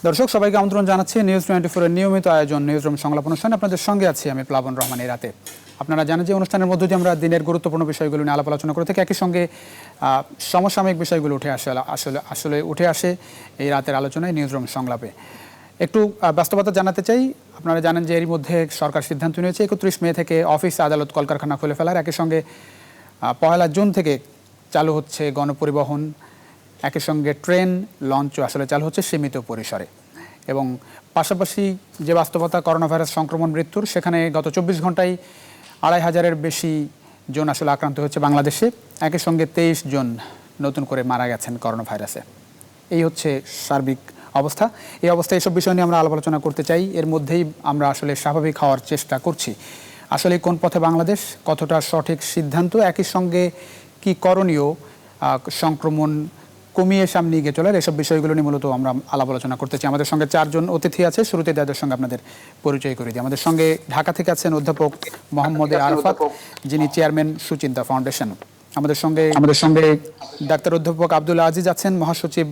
দর্শক সবাইকে আমন্ত্রণ জানাচ্ছি নিউজ 24 এর নিয়মিত আয়োজন নিউজরুম সংলাপ অনুষ্ঠানে। আপনাদের সঙ্গে আছি আমি প্লাবন রহমান। এই রাতে আপনারা জানেন যে অনুষ্ঠানের মধ্য দিয়ে আমরা দিনের গুরুত্বপূর্ণ বিষয়গুলো নিয়ে আলাপ আলোচনা করে থাকি। একই সঙ্গে সমসাময়িক বিষয়গুলো উঠে আসে এই রাতের আলোচনায় নিউজরুম সংলাপে। একটু বাস্তবতা জানাতে চাই। আপনারা জানেন যে এরই মধ্যে সরকার সিদ্ধান্ত নিয়েছে 31 মে থেকে অফিস আদালত কলকারখানা খুলে ফেলার। একই সঙ্গে 1 জুন থেকে চালু হচ্ছে গণপরিবহন, একই সঙ্গে ট্রেন, লঞ্চও চালু হচ্ছে সীমিত পরিসরে। এবং পাশাপাশি যে বাস্তবতা করোনা ভাইরাস সংক্রমণ মৃত্যুর, সেখানে গত 24 ঘন্টায় 2500-এর বেশি জন আক্রান্ত হচ্ছে বাংলাদেশে। একই সঙ্গে 23 জন নতুন করে মারা গেছেন করোনা ভাইরাসে। এই হচ্ছে সার্বিক অবস্থা। এই অবস্থায় এসব বিষয় নিয়ে আমরা আলাপ আলোচনা করতে চাই। এর মধ্যেই আমরা স্বাভাবিক হওয়ার চেষ্টা করছি। আসলে কোন পথে বাংলাদেশ, কতটা সঠিক সিদ্ধান্ত, একই সঙ্গে কি করণীয় সংক্রমণ কমিয়ে সামনে এগিয়ে চলার, এসব বিষয়গুলো নিয়ে মূলত আমরা আলাপ আলোচনা করতে চাই। আমাদের সঙ্গে 4 জন অতিথি আছে। শুরুতে তাদের সঙ্গে আপনাদের পরিচয় করে দিই। আমাদের সঙ্গে ঢাকা থেকে আছেন অধ্যাপক মোহাম্মদ আরাফাত, যিনি চেয়ারম্যান সুচিন্তা ফাউন্ডেশন। আমাদের সঙ্গে ডাক্তার অধ্যাপক আব্দুল আজিজ আছেন, মহাসচিব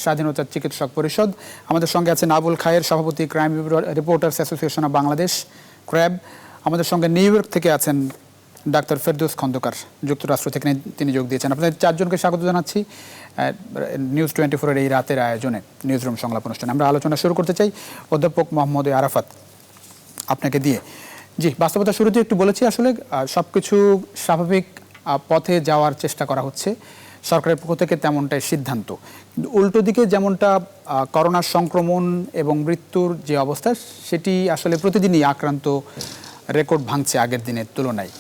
স্বাধীনতা চিকিৎসক পরিষদ। আমাদের সঙ্গে আছেন আবুল খায়ের, সভাপতি crime reporters association of Bangladesh, crab. আমাদের সঙ্গে নিউ ইয়র্ক থেকে আছেন ডাক্তার ফেরদৌস খন্দকার, যুক্তরাষ্ট্র থেকে তিনি যোগ দিয়েছেন। আপনাদের 4 জনকে স্বাগত জানাচ্ছি নিউজ 24 এর এই রাতের আয়োজনে নিউজরুম সংলাপ অনুষ্ঠানে। আমরা আলোচনা শুরু করতে চাই অধ্যাপক মোহাম্মদ আরাফাত, আপনাকে দিয়ে। জি, বাস্তবতা শুরুতে একটু বলেছি, সব কিছু স্বাভাবিক পথে যাওয়ার চেষ্টা করা হচ্ছে, সরকারের পক্ষ থেকে তেমনটাই সিদ্ধান্ত। কিন্তু উল্টো দিকে যেমনটা করোনা সংক্রমণ এবং মৃত্যুর যে অবস্থা, সেটি প্রতিদিনই আক্রান্ত রেকর্ড ভাঙছে আগের দিনের তুলনায়।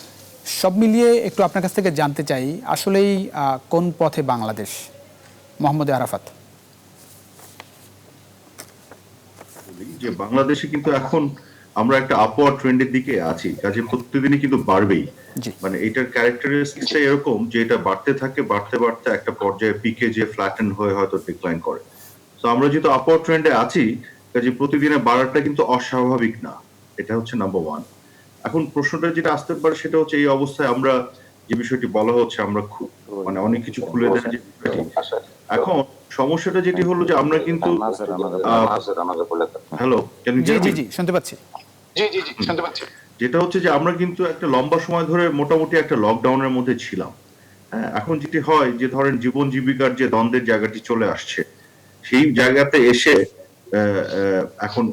সব মিলিয়ে একটু আপনার কাছ থেকে জানতে চাই, আসলেই কোন পথে বাংলাদেশ? মোহাম্মদ আরাফাত। যে বাংলাদেশে কিন্তু এখন আমরা একটা আপওয়ার্ড ট্রেন্ডের দিকে আছি, কাজে প্রতিদিনই কিন্তু বাড়বেই। মানে এটার ক্যারেক্টারিস্টিক্সটা এরকম যে এটা বাড়তে থাকে, বাড়তে বাড়তে একটা পর্যায়ে পিকে যে ফ্ল্যাটেন হয়ে হয়তো ডিক্লাইন করে। তো আমরা যেহেতু আপওয়ার্ড ট্রেন্ডে আছি, কাজে প্রতিদিনের বাড়াটা কিন্তু অস্বাভাবিক না। এটা হচ্ছে নাম্বার 1। এখন প্রশ্নটা যেটা আসতে পারে সেটা হচ্ছে, এই অবস্থায় আমরা যে বিষয়টি বলা হচ্ছে, আমরা মানে অনেক কিছু খুলে দেওয়ার যে বিষয়টি, এখন সমস্যাটা যেটি হলো যে আমরা কিন্তু হ্যালো, শুনতে পাচ্ছি। যেটা হচ্ছে যে আমরা কিন্তু একটা লম্বা সময় ধরে মোটামুটি একটা লকডাউনের মধ্যে ছিলাম। হ্যাঁ, এখন যেটি হয় যে ধরেন জীবন জীবিকার যে দ্বন্দ্বের জায়গাটি চলে আসছে, সেই জায়গাতে এসে এখন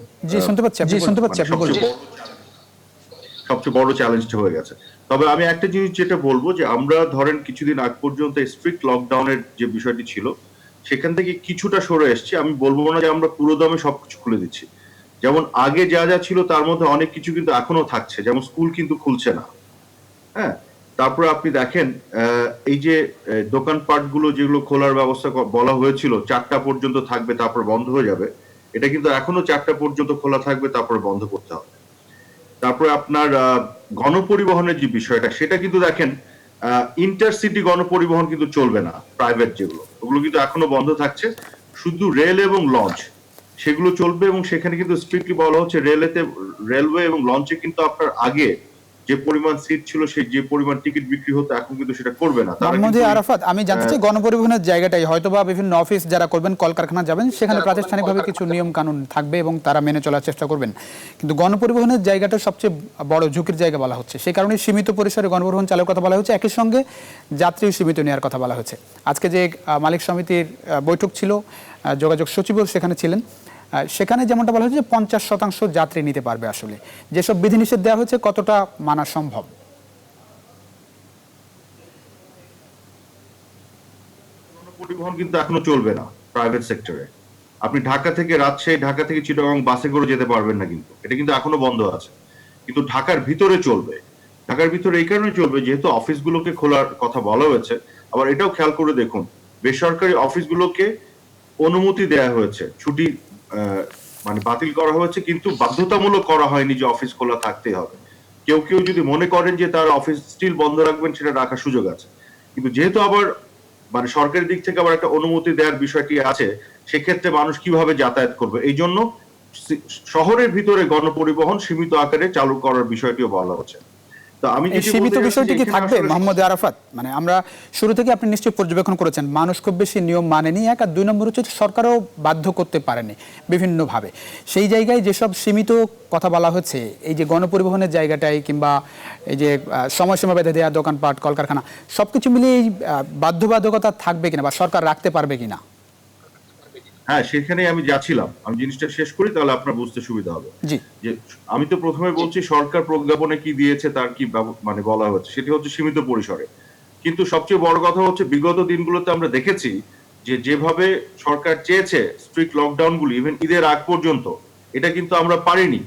সবচেয়ে বড় চ্যালেঞ্জটা হয়ে গেছে। তবে আমি একটা জিনিস যেটা বলবো, যে আমরা ধরেন কিছুদিন আগ পর্যন্ত স্ট্রিক্ট লকডাউনের যে বিষয়টি ছিল, সেখান থেকে কিছুটা সরে এসেছি। আমি বলবো না যে আমরা পুরো দমে সবকিছু খুলে দিচ্ছি। যেমন আগে যা যা ছিল তার মধ্যে অনেক কিছু কিন্তু এখনো থাকছে, যেমন স্কুল কিন্তু খুলছে না। হ্যাঁ, তারপরে আপনি দেখেন এই যে দোকানপাটগুলো যেগুলো খোলার ব্যবস্থা বলা হয়েছিল 4টা পর্যন্ত থাকবে, তারপর বন্ধ হয়ে যাবে, এটা কিন্তু এখনো 4টা পর্যন্ত খোলা থাকবে, তারপর বন্ধ করতে হবে। তারপরে আপনার গণপরিবহনের যে বিষয়টা, সেটা কিন্তু দেখেন ইন্টারসিটি গণপরিবহন কিন্তু চলবে না, প্রাইভেট যেগুলো, ওগুলো কিন্তু এখনো বন্ধ থাকছে। শুধু রেল এবং লঞ্চ সেগুলো চলবে, এবং সেখানে কিন্তু স্ট্রিক্টলি বলা হচ্ছে রেলওয়ে এবং লঞ্চে কিন্তু আপনার আগে যে পরিমাণ সিট ছিল, সেই যে পরিমাণ টিকিট বিক্রি হতো, এখন কিন্তু সেটা করবে না। মোহাম্মদ আরাফাত, আমি জানতে চাই গণপরিবহনের জায়গাটাই হয়তোবা বিভিন্ন অফিস যারা করবেন, কলকারখানা যাবেন, সেখানে প্রাতিষ্ঠানিকভাবে কিছু নিয়ম কানুন থাকবে এবং তারা মেনে চলার চেষ্টা করবেন। কিন্তু গণপরিবহনের জায়গাটা সবচেয়ে বড় ঝুঁকির জায়গা বলা হচ্ছে, সেই কারণে সীমিত পরিসরে গণপরিবহন চালুর কথা বলা হচ্ছে, একই সঙ্গে যাত্রীও সীমিত নেওয়ার কথা বলা হচ্ছে। আজকে যে মালিক সমিতির বৈঠক ছিল, যোগাযোগ সচিবও সেখানে ছিলেন, সেখানে যেমনটা বলা হয়েছে যে 50% যাত্রী নিতে পারবে। যেসব বিধিনিষেধ দেওয়া হয়েছে কতটা মানা সম্ভব? পরিবহন কিন্তু এখনো চলবে না প্রাইভেট সেক্টরে। আপনি ঢাকা থেকে রাজশাহী, ঢাকা থেকে চিটাগং বাসে করে যেতে পারবেন না, কিন্তু এটা কিন্তু এখনো বন্ধ আছে। কিন্তু ঢাকার ভিতরে চলবে। ঢাকার ভিতরে এই কারণে চলবে যেহেতু অফিসগুলোকে খোলার কথা বলা হয়েছে। আবার এটাও খেয়াল করে দেখুন, বেসরকারি অফিসগুলোকে অনুমতি দেওয়া হয়েছে, ছুটি মানে বাতিল করা হয়েছে, কিন্তু বাধ্যতামূলক করা হয়নি যে অফিস খোলা থাকতেই হবে। কেউ কেউ যদি মনে করেন যে তার অফিস স্টিল বন্ধ রাখবেন, সেটা রাখার সুযোগ আছে। কিন্তু যেহেতু আবার মানে সরকারের দিক থেকে আবার একটা অনুমতি দেওয়ার বিষয়টি আছে, সেক্ষেত্রে মানুষ কিভাবে যাতায়াত করবে, এই জন্য শহরের ভিতরে গণপরিবহন সীমিত আকারে চালু করার বিষয়টিও বলা হচ্ছে। তো আমি এই যেটি সীমিত বলতে চাচ্ছি বিষয়টি যে কি এখানে থাকবে আসলে- মোহাম্মদ আরাফাত? মানে আমরা শুরু থেকে আপনি নিশ্চয়ই পর্যবেক্ষণ করেছেন, মানুষ খুব বেশি নিয়ম মানেনি, এক আর দুই নম্বর হচ্ছে সরকারও বাধ্য করতে পারেনি বিভিন্নভাবে। সেই জায়গায় যেসব সীমিত কথা বলা হচ্ছে, এই যে গণপরিবহনের জায়গাটাই কিংবা এই যে সময়সীমা বেঁধে দেওয়া দোকানপাট কলকারখানা, সবকিছু মিলিয়ে এই বাধ্যবাধকতা থাকবে কিনা বা সরকার রাখতে পারবে কিনা? হ্যাঁ, সেখানে আমি যাচ্ছিলাম। আমি জিনিসটা শেষ করি, তাহলে আপনার বুঝতে সুবিধা হবে। জি যে আমি তো প্রথমে বলছি সরকার প্রজ্ঞাপনে কি দিয়েছে তার কি মানে বলা হচ্ছে, সেটি হচ্ছে সীমিত পরিসরে। কিন্তু সবচেয়ে বড় কথা হচ্ছে বিগত দিনগুলোতে আমরা দেখেছি যে যেভাবে সরকার চেয়েছে স্ট্রিক্ট লকডাউন গুলি ইভেন ঈদের আগ পর্যন্ত, এটা কিন্তু আমরা পারিনি।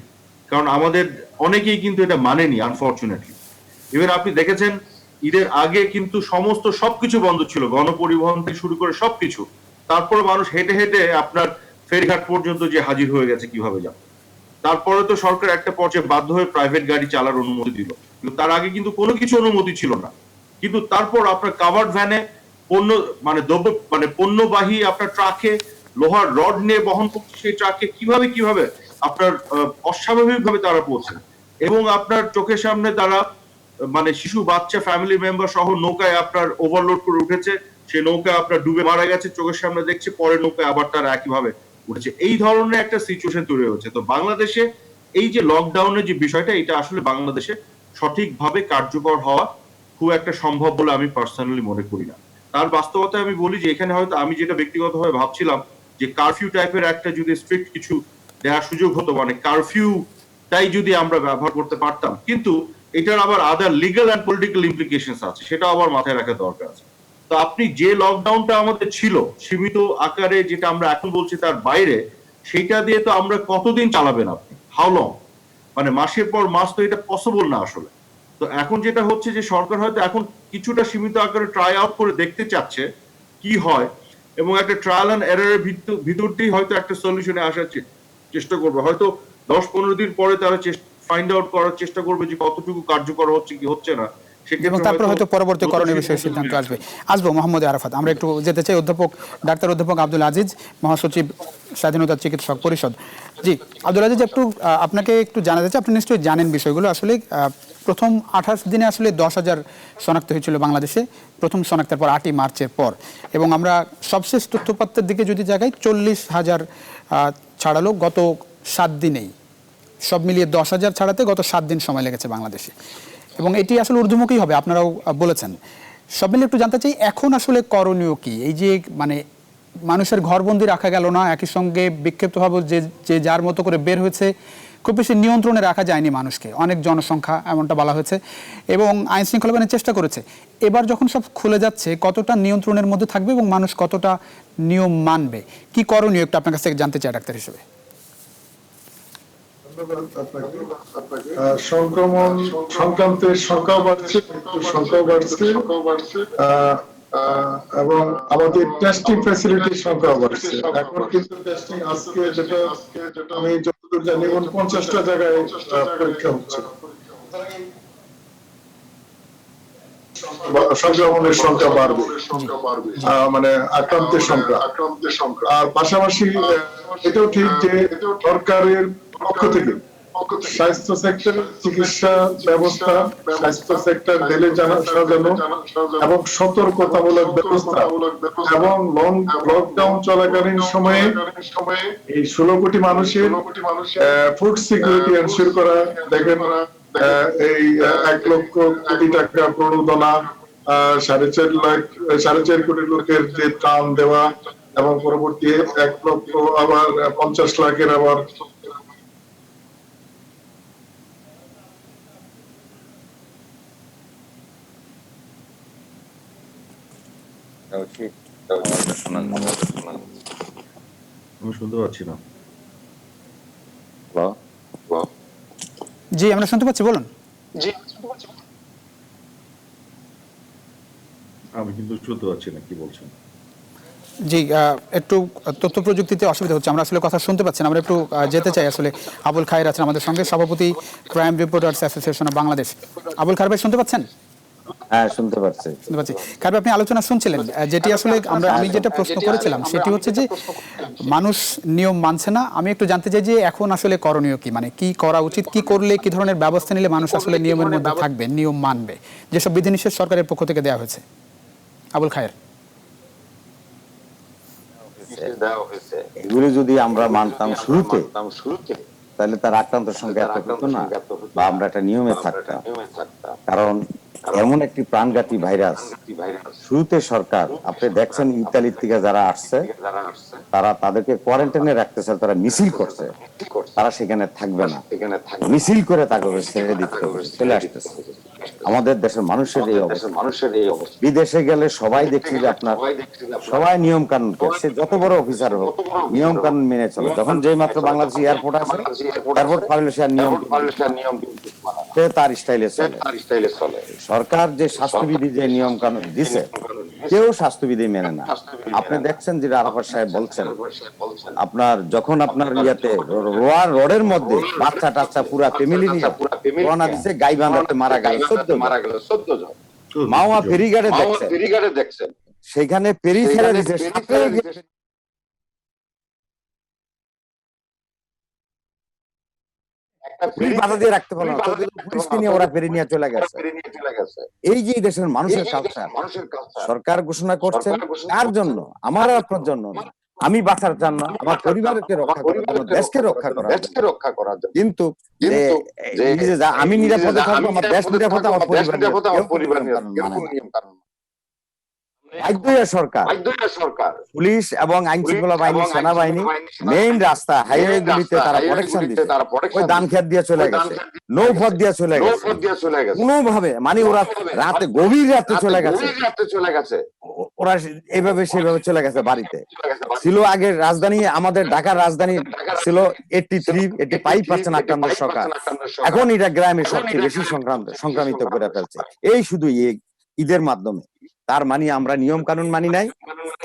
কারণ আমাদের অনেকেই কিন্তু এটা মানেনি আনফরচুনেটলি। ইভেন আপনি দেখেছেন ঈদের আগে কিন্তু সমস্ত সবকিছু বন্ধ ছিল, গণপরিবহন থেকে শুরু করে সবকিছু। তারপরে মানুষ হেঁটে হেঁটে আপনার ফেরিঘাট পর্যন্ত যে হাজির হয়ে গেছে কিভাবে যাবে। তারপরে তো সরকার একটা পর্যায়ে বাধ্য হয়ে প্রাইভেট গাড়ি চালার অনুমতি দিল, কিন্তু তার আগে কিন্তু কোনো কিছু অনুমতি ছিল না। কিন্তু তারপর আপনার কাভার্ড ভ্যানে পণ্য মানে দ্রব্য মানে পণ্যবাহী আপনার ট্রাকে লোহার রড নিয়ে বহন করছে, সেই ট্রাকে কিভাবে কিভাবে আপনার অস্বাভাবিকভাবে তারা পৌঁছে, এবং আপনার চোখের সামনে তারা মানে শিশু বাচ্চা ফ্যামিলি মেম্বার সহ নৌকায় আপনার ওভারলোড করে উঠেছে, সে নৌকা আপনার ডুবে মারা গেছে, চোখের সামনে দেখছে, পরে নৌকায় আবার তারা একইভাবে উঠেছে। এই ধরনের একটা সিচুয়েশন তৈরি হচ্ছে। তো বাংলাদেশে এই যে লকডাউনের যে বিষয়টা, এটা আসলে বাংলাদেশে সঠিকভাবে কার্যকর হওয়া খুব একটা সম্ভব বলে আমি পার্সোনালি মনে করি না। তার বাস্তবতায় আমি বলি যে এখানে হয়তো আমি যেটা ব্যক্তিগতভাবে ভাবছিলাম যে কারফিউ টাইপের একটা যদি স্ট্রিক্ট কিছু দেওয়ার সুযোগ হতো, মানে কারফিউ তাই যদি আমরা ব্যবহার করতে পারতাম, কিন্তু এটার আবার আদার লিগ্যাল অ্যান্ড পলিটিক্যাল ইমপ্লিকেশনস আছে, সেটা আবার মাথায় রাখা দরকার আছে। তো আপনি যে লকডাউনটা আমাদের ছিল সীমিত আকারে, যেটা আমরা এখন বলছি তার বাইরে, সেইটা দিয়ে তো আমরা কতদিন চালাবেন আপনি, হাউ লং? মানে মাসের পর মাস তো এটা পসিবল না আসলে। তো এখন যেটা হচ্ছে যে সরকার হয়তো এখন কিছুটা সীমিত আকারে ট্রাই আউট করে দেখতে চাচ্ছে কি হয়, এবং একটা ট্রায়াল অ্যান্ড এররের ভিতর দিয়ে হয়তো একটা সলিউশনে আসার চেষ্টা করবে। হয়তো 10-15 দিন পরে তারা ফাইন্ড আউট করার চেষ্টা করবে যে কতটুকু কার্যকর হচ্ছে কি হচ্ছে না। এবং তারপর হয়তো পরবর্তী করণীয় বিষয়ে সিদ্ধান্ত আসবে। আসবো মোহাম্মদ আরাফাত, আমরা একটু যেতে চাই ডাক্তার অধ্যাপক আব্দুল আজিজ, মহাসচিব স্বাধীনতা চিকিৎসক পরিষদ। জি আব্দুল আজিজ, একটু আপনাকে একটু জানাতে চাই, আপনি নিশ্চয়ই জানেন বিষয়গুলো। আসলে প্রথম 28 দিনে আসলে 10,000 শনাক্ত হয়েছিল বাংলাদেশে, প্রথম শনাক্তের পর 8ই মার্চের পর, এবং আমরা সবশেষ তথ্যপত্রের দিকে যদি জায়গায় 40,000 ছাড়ালো গত 7 দিনেই। সব মিলিয়ে 10,000 ছাড়াতে গত 7 দিন সময় লেগেছে বাংলাদেশে, এবং এটি আসলে ঊর্ধ্বমুখী হবে, আপনারাও বলেছেন। সব মিলিয়ে একটু জানতে চাই এখন আসলে করণীয় কি? এই যে মানে মানুষের ঘরবন্দি রাখা গেল না, একই সঙ্গে বিক্ষিপ্তভাবে যে যার মতো করে বের হয়েছে, খুব বেশি নিয়ন্ত্রণে রাখা যায়নি মানুষকে, অনেক জনসংখ্যা এমনটা বলা হয়েছে, এবং আইন শৃঙ্খলা বাহিনী চেষ্টা করেছে। এবার যখন সব খুলে যাচ্ছে, কতটা নিয়ন্ত্রণের মধ্যে থাকবে এবং মানুষ কতটা নিয়ম মানবে, কি করণীয় একটু আপনার কাছ থেকে জানতে চাই ডাক্তার হিসেবে। সংক্রমণ সংক্রান্তের সংখ্যাও বাড়ছে, এবং আমাদের টেস্টিং ফ্যাসিলিটির সংখ্যাও বাড়ছে। এখন কিন্তু টেস্টিং আজকে যেটা আমি যতদূর জানি 49টা জায়গায় পরীক্ষা হচ্ছে। সংক্রমণের সংখ্যা বাড়বে, মানে আক্রান্তের সংখ্যা। আর পাশাপাশি এটাও ঠিক যে সরকারের পক্ষ থেকে স্বাস্থ্য সেক্টর, চিকিৎসা ব্যবস্থা, স্বাস্থ্য সেক্টর দিলে সাজানো এবং সতর্কতামূলক ব্যবস্থা, এবং লকডাউন চলাকালীন সময়ে এই 16 কোটি মানুষের ফুড সিকিউরিটি এনশিওর করা। দেখেন এই 1 লক্ষ কোটি টাকা প্রণোদনা, 4.5 কোটি লোকের যে ত্রাণ দেওয়া, এবং পরবর্তী 1 লক্ষ আবার 50 লাখের আবার আমি শুনতে পাচ্ছি না। জি আমরা শুনতে পাচ্ছি, বলুন। আমি কিন্তু শুনতে পাচ্ছি না কি বলছেন। জি একটু তথ্য প্রযুক্তিতে অসুবিধা হচ্ছে, আমরা আসলে কথা শুনতে পাচ্ছি না। আমরা একটু যেতে চাই, আসলে আবুল খায়ের আছেন আমাদের সঙ্গে, সভাপতি crime reporters association of Bangladesh. Abul Khayer ভাই শুনতে পাচ্ছেন? হ্যাঁ, শুনতে পাচ্ছি। শুনতে পাচ্ছি। কারণ আপনি আলোচনা শুনছিলেন, যেটি আসলে আমি যেটা প্রশ্ন করেছিলাম সেটি হচ্ছে যে মানুষ নিয়ম মানছে না। আমি একটু জানতে চাই যে এখন আসলে করণীয় কি, মানে কি করা উচিত, কি করলে কি ধরনের ব্যবস্থা নিলে মানুষ আসলে নিয়মের মধ্যে থাকবে, নিয়ম মানবে, যেসব বিধিনিষেধ সরকারের পক্ষ থেকে দেওয়া হয়েছে। আবুল খায়ের। এগুলি যদি আমরা মানতাম শুরুতে, তাহলে তার আক্রান্তের সংখ্যা এত হতো না, বা আমরা একটা নিয়মে থাকতাম। কারণ এমন একটি প্রাণঘাতী ভাইরাস, শুরুতে সরকার, আপনি দেখছেন ইতালির থেকে যারা আসছে তারা তাদেরকে কোয়ারেন্টাইনে রাখতেছে, তারা মিছিল করছে, তারা সেখানে থাকবে না, মিছিল করে তাকে ছেড়ে দিতে হবে, চলে আসতেছে। আমাদের দেশের মানুষের এই অবস্থা। বিদেশে গেলে সবাই দেখছি যে আপনার সবাই নিয়ম কানুন, সে যত বড় অফিসার হোক নিয়ম কানুন মেনে চলে। যখন যেই মাত্র বাংলাদেশ এয়ারপোর্ট আসে, এয়ারপোর্ট পারলে সে নিয়ম সে তার স্টাইলে চলে। সরকার যে স্বাস্থ্যবিধি যে নিয়ম কানুন দিছে, কেউ স্বাস্থ্যবিধি মেনে না। আপনি দেখছেন যে আরাফাত সাহেব বলছেন, আপনার যখন আপনার ইয়াতে রোডের মধ্যে বাচ্চা টাচ্চা পুরা ফ্যামিলি নিয়ে করোনা দিছে, গাই বাঁধাতে মারা গেল 14 জন। মাওয়া ফেরিঘাটে দেখছেন, সেখানে ফেরি ছেড়ে দিছে, পুলিশ বাধা দিয়ে রাখতে পারলো না, পুলিশকে নিয়ে ওরা ফেরি নিয়ে চলে গেছে। এই যে দেশের মানুষের কালচার সরকার ঘোষণা করছে, কার জন্য? আমার আপনার জন্য না। আমি বাঁচার জন্য, আমার পরিবারকে রক্ষা করার জন্য, দেশকে রক্ষা করার জন্য। কিন্তু আমি নিরাপদে থাকবো, আমার দেশ নিরাপদে, আমার পরিবার নিরাপদ। সরকার, পুলিশ এবং আইন শৃঙ্খলা বাহিনী, সেনাবাহিনী মেইন রাস্তা হাইওয়ে গুলিতে তারা প্রোটেকশন দিচ্ছে, ওই ধানক্ষেত দিয়ে চলে গেছে, নৌপথ দিয়ে চলে গেছে, কোনোভাবে মানে ওরা রাতে গভীর রাতে চলে গেছে, ওরা এইভাবে সেভাবে চলে গেছে বাড়িতে। ছিল আগে রাজধানী, আমাদের ঢাকার রাজধানী ছিল 83-85% আক্রান্তের সংখ্যা, এখন এটা গ্রামে সবচেয়ে বেশি সংক্রামিত করে ফেলছে, এই শুধু ঈদের মাধ্যমে। তার মানে আমরা নিয়ম কানুন মানি নাই,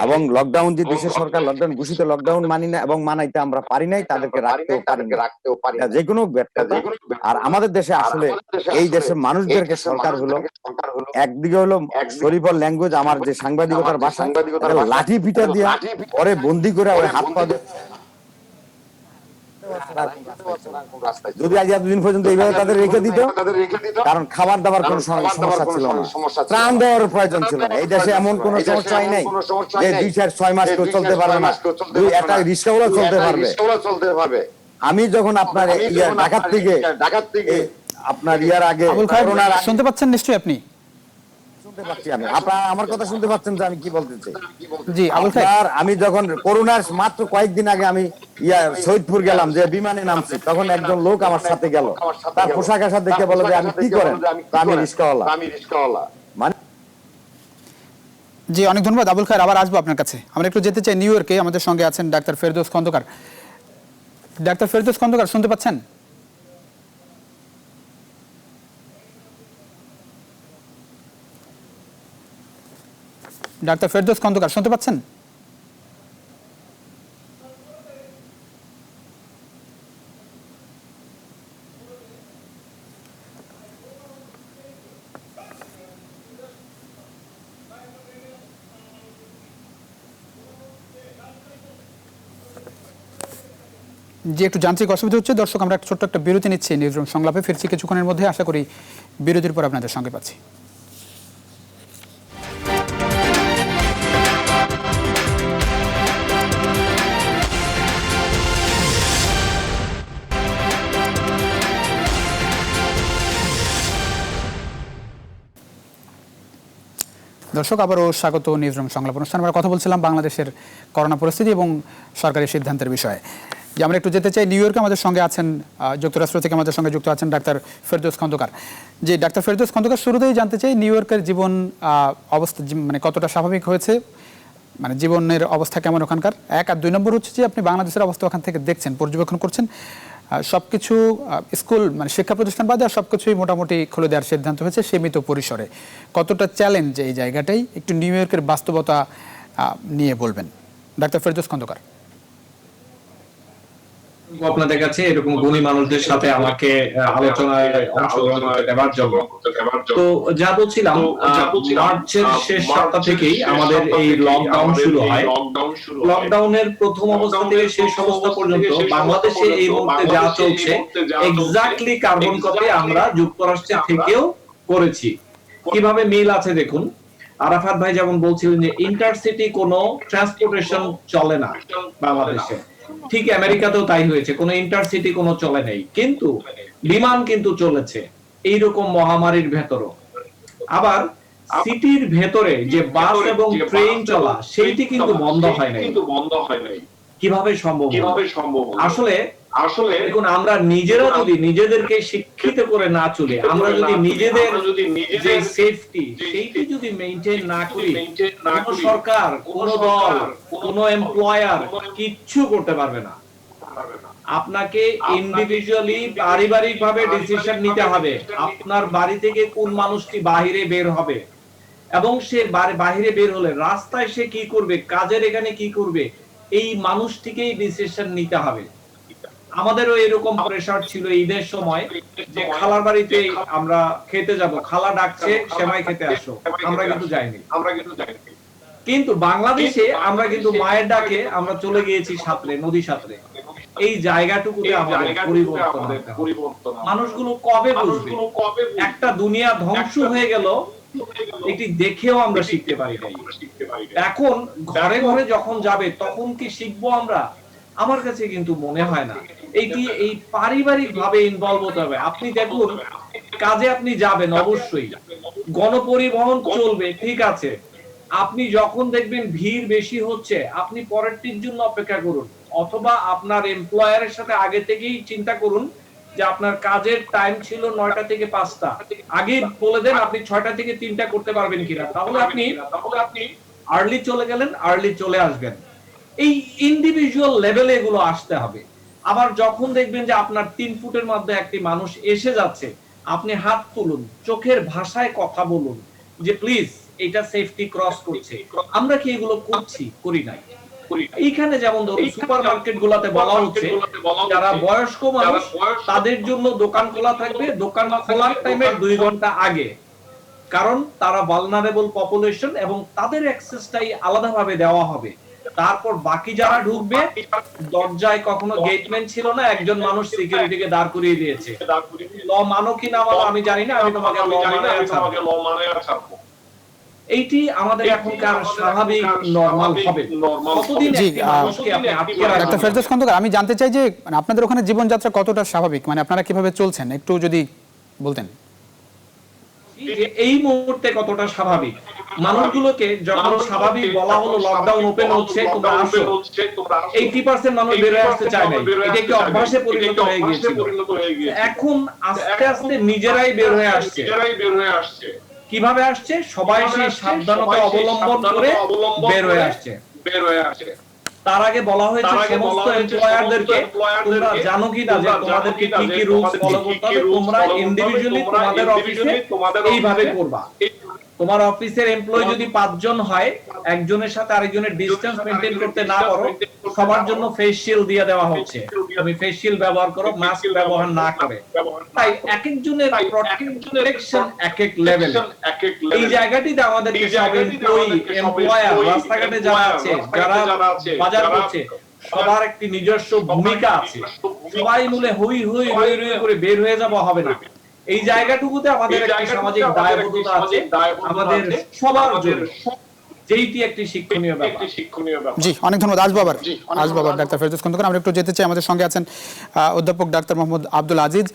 এবং লকডাউন যে দেশের সরকার লকডাউন ঘোষিত, লকডাউন মানি না এবং মানাইতে আমরা পারি নাই, তাদেরকে রাখতেও পারি না, যে কোনো ব্যর্থতা। আর আমাদের দেশে আসলে এই দেশের মানুষদেরকে সরকার হলো, একদিকে হলো শরীফল ল্যাঙ্গুয়েজ, আমার যে সাংবাদিকতার ভাষা, লাঠি পিটা দিয়ে পরে বন্দি করে ওই হাত পা, যদি আজ এতদিন পর্যন্ত এইভাবে তাদের রেখে দিত, কারণ খাবার দাবার কোনো সমস্যা ছিল না, ত্রাণ দেওয়ার প্রয়োজন ছিল না। এই দেশে এমন কোন সমস্যাই নাই যে 2-6 মাস কেউ চলতে পারবে না, একটা রিক্সাওয়ালা চলতে পারবে। আমি যখন আপনার ঢাকার থেকে আপনার ইয়ার আগে শুনতে পাচ্ছেন নিশ্চয়ই আপনি? আমার কথা শুনতে পাচ্ছেন যে আমি কি বলতে চাই? জি আবুল খায়ের, আমি যখন করোনার মাত্র কয়েকদিন আগে আমি সৈয়দপুর গেলাম, যে বিমানে নামছি, তখন একজন লোক আমার সাথে গেল, তার পোশাক আশাক দেখে বলে যে আপনি কি করেন? আমি রিস্কাওয়ালা। মানে জি অনেক ধন্যবাদ আবুল খায়ের, আবার আসবো আপনার কাছে। আমরা একটু যেতে চাই নিউ ইয়র্কে, আমাদের সঙ্গে আছেন ডাক্তার ফেরদৌস খন্দকার। ডাক্তার ফেরদৌস খন্দকার শুনতে পাচ্ছেন? ডাক্তার ফেরদৌস খন্দকার শুনতে পাচ্ছেন? যে একটু যান্ত্রিক অসুবিধা হচ্ছে দর্শক, আমরা ছোট্ট একটা বিরতি নিচ্ছি, নিউজরুম সংলাপে ফিরছি কিছুক্ষণের মধ্যে, আশা করি বিরতির পর আপনাদের সঙ্গে পাচ্ছি। দর্শক আবারও স্বাগত নিউজরুম সংলাপ অনুষ্ঠান। আমরা কথা বলছিলাম বাংলাদেশের করোনা পরিস্থিতি এবং সরকারি সিদ্ধান্তের বিষয়ে। যে আমরা একটু যেতে চাই নিউ ইয়র্কে, আমাদের সঙ্গে আছেন যুক্তরাষ্ট্র থেকে আমাদের সঙ্গে যুক্ত আছেন ডাক্তার ফেরদৌস খন্দকার। যে ডাক্তার ফেরদৌস খন্দকার, শুরুতেই জানতে চাই নিউ ইয়র্কের জীবন অবস্থা মানে কতটা স্বাভাবিক হয়েছে, মানে জীবনের অবস্থা কেমন ওখানকার, 1 আর 2 নম্বর হচ্ছে যে আপনি বাংলাদেশের অবস্থা ওখান থেকে দেখছেন, পর্যবেক্ষণ করছেন, সবকিছু স্কুল মানে শিক্ষা প্রতিষ্ঠান বাদে আর সবকিছুই মোটামুটি খুলে দেওয়ার সিদ্ধান্ত হয়েছে সীমিত পরিসরে। কতটা চ্যালেঞ্জ এই জায়গাটাই একটু নিউ ইয়র্কের বাস্তবতা নিয়ে বলবেন ডাক্তার ফেরদৌস খন্দকার। আপনাদের কাছে এরকম গুণী মানুষদের সাথে আমাকে আলোচনায় অংশগ্রহণ করতে দেওয়ার জন্য। তো যা বলছিলাম, মার্চের শেষ সপ্তাহ থেকেই আমাদের এই লকডাউন শুরু হয়। লকডাউনের প্রথম অবস্থা থেকে শেষ অবস্থা পর্যন্ত বাংলাদেশে এই মুহূর্তে যা চলছে এক্স্যাক্টলি কার্বন কপি আমরা যুক্তরাষ্ট্রের থেকেও করেছি। কিভাবে মিল আছে দেখুন। আরাফাত ভাই যেমন বলছিলেন যে ইন্টারসিটি কোনো ট্রান্সপোর্টেশন চলে না বাংলাদেশে, ঠিক আমেরিকাতেও তাই হয়েছে, কোনো ইন্টারসিটি কোনো চলে নেই, কিন্তু বিমান কিন্তু চলেছে এইরকম মহামারীর ভেতরও। আবার সিটির ভেতরে যে বাস এবং ট্রেন চলা সেইটি কিন্তু বন্ধ হয় নাই। কিভাবে সম্ভব? আসলে দেখুন, আমরা নিজেরা যদি নিজেদেরকে শিক্ষিত করে না চলি, আমরা যদি নিজেদের যে সেফটি সেইটি যদি মেইনটেইন না করি, কোন সরকার, কোন দল, কোন এমপ্লয়ার কিচ্ছু করতে পারবে না। আপনাকে ইন্ডিভিজুয়ালি পারিবারিক ভাবে ডিসিশন নিতে হবে আপনার বাড়ি থেকে কোন মানুষটি বাহিরে বের হবে, এবং সে বাহিরে বের হলে রাস্তায় সে কি করবে, কাজের এখানে কি করবে, এই মানুষটিকেই ডিসিশন নিতে হবে। আমাদেরও এরকম প্রেসার ছিল ঈদের সময় যে খালার বাড়িতে আমরা খেতে যাব, খালা ডাকছে সেমাই খেতে আসো, আমরা কিন্তু যাইনি। কিন্তু বাংলাদেশে আমরা কিন্তু মায়ের ডাকে আমরা চলে গিয়েছি সাঁতরে, নদী সাঁতরে। এই জায়গাটুকুতে আমাদের পরিবর্তন আনতে হবে। মানুষগুলো কবে বুঝবে একটা দুনিয়া ধ্বংস হয়ে গেল, এটি দেখেও আমরা শিখতে পারি নাই। এখন ঘরে ঘরে যখন যাবে তখন কি শিখবো আমরা? আমার কাছে কিন্তু মনে হয় না। এই পারিবারিক ভাবে ইনভলভ হতে হবে। আপনি দেখুন, কাজে আপনি যাবেন, অবশ্যই গণপরিবহন চলবে, ঠিক আছে। আপনি যখন দেখবেন ভিড় বেশি হচ্ছে, আপনি পরেরটির জন্য অপেক্ষা করুন, অথবা আপনার এমপ্লয়ারের সাথে আগে থেকেই চিন্তা করুন যে আপনার কাজের টাইম ছিল 9টা থেকে 5টা, আগে বলে দেন আপনি 6টা থেকে 3টা করতে পারবেন কিনা, তাহলে আপনি আর্লি চলে গেলেন, আর্লি চলে আসবেন। এই ইন্ডিভিজুয়াল লেভেলে এগুলো আসতে হবে। আবার যখন দেখবেন যে আপনার 3 ফুটের মধ্যে একটি মানুষ এসে যাচ্ছে, আপনি হাত তুলুন, চোখের ভাষায় কথা বলুন যে প্লিজ এটা সেফটি ক্রস করছে। আমরা কি এগুলো করছি? করি নাই। এইখানে যেমন ধরুন সুপারমার্কেট গুলাতে বলা হচ্ছে যারা বয়স্ক মানুষ তাদের জন্য দোকান খোলা থাকবে, দোকান খোলার টাইমের 2 ঘন্টা আগে, কারণ তারা ভালনারেবল পপুলেশন এবং তাদের অ্যাক্সেসটাই আলাদাভাবে দেওয়া হবে। তারপর বাকি যারা ঢুকবে, দরজায় কখনো গেটম্যান ছিল না, একজন মানুষ সিকিউরিটিকে দাঁড় করিয়ে দিয়েছে। ল মানো কি না মানো আমি জানি না, আমি তোমাকে ল মানে ছাড়বো। এইটি আমাদের এখনকার স্বাভাবিক নরমাল হবে। কতদিন একটি মানুষকে আপনি আটকে রাখবেন? ডাক্তার ফেরদৌস খন্দকার, আমি জানতে চাই যে মানে আপনাদের ওখানে জীবনযাত্রা কতটা স্বাভাবিক, মানে আপনারা কিভাবে চলছেন একটু যদি বলতেন। এই মুহূর্তে কতটা স্বাভাবিক, মানুষগুলোকে যখন স্বাভাবিক বলা হলো লকডাউন ওপেন হচ্ছে তোমরা আসো, 80% মানুষ বের হয়ে আসতে চায় না। এটা একটি অভ্যাসে পরিণত হয়ে গিয়েছিল। এখন আস্তে আস্তে নিজেরাই বের হয়ে আসছে। কিভাবে আসছে? সবাই সেই সাবধানতা অবলম্বন করে বের হয়ে আসছে। তার আগে বলা হয়েছে সমস্ত এমপ্লয়ারদেরকে, তোমরা জানো কি না যে তোমাদেরকে কি কি রুলস ফলো করতে হবে, তোমরা ইন্ডিভিজুয়ালি তোমাদের অফিসে এইভাবে করবা। তোমার অফিসের এমপ্লয়ি যদি 5 জন হয়, একজনের সাথে আরেকজনের ডিসটেন্স মেইনটেইন করতে না পারো, সবার জন্য ফেস শিল্ড দিয়ে দেওয়া হচ্ছে। তুমি ফেস শিল্ড ব্যবহার করো, মাস্ক ব্যবহার না করে। তাই এক একজনের প্রোটেকশন এক এক লেভেল। এই জায়গাটিতে আমাদেরকে সব এমপ্লয়ার, রাস্তাঘাটে যারা আছে, যারা বাজার করছে, সবার একটি নিজস্ব ভূমিকা আছে। সবাই মিলে হই হই রই রই করে বের হয়ে যাওয়া হবে না। এই জায়গাটুকুতে আমাদের একটি সামাজিক দায়বদ্ধতা আছে আমাদের সবার জন্য, যেইটি একটি শিক্ষণীয় ব্যাপার। জি, অনেক ধন্যবাদ আসবাবার ডাক্তার ফেরদৌস খন্দকার। আমরা একটু যেতে চাই, আমাদের সঙ্গে আছেন অধ্যাপক ডাক্তার মোহাম্মদ আব্দুল আজিজ।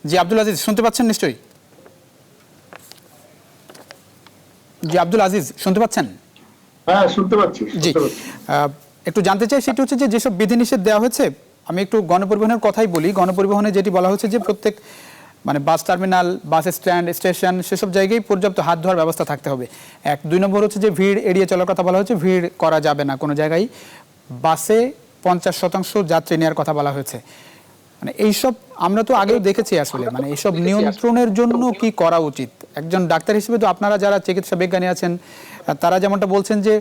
জি আব্দুল আজিজ, শুনতে পাচ্ছেন নিশ্চয়ই? জি আব্দুল আজিজ, শুনতে পাচ্ছেন? হ্যাঁ, শুনতে পাচ্ছি। জি, একটু জানতে চাই সেটা হচ্ছে যে যেসব বিধিনিষেধ দেওয়া হয়েছে, আমি একটু গণপরিবহনের কথাই বলি। গণপরিবহনে যেটি বলা হচ্ছে যে প্রত্যেক মানে bus terminal, bus stand, station, সেসব জায়গায় পর্যাপ্ত হাত ধোয়ার ব্যবস্থা থাকতে হবে। 2 নম্বর হচ্ছে যে ভিড় এড়িয়ে চলার কথা বলা হচ্ছে, ভিড় করা যাবে না কোনো জায়গায়। বাসে 50% যাত্রী নেওয়ার কথা বলা হয়েছে। মানে এইসব আমরা তো আগেও দেখেছি আসলে, মানে এইসব নিয়ন্ত্রণের জন্য কি করা উচিত? একজন ডাক্তার হিসেবে তো আপনারা যারা চিকিৎসা বিজ্ঞানী আছেন তারা যেমনটা বলছেন যে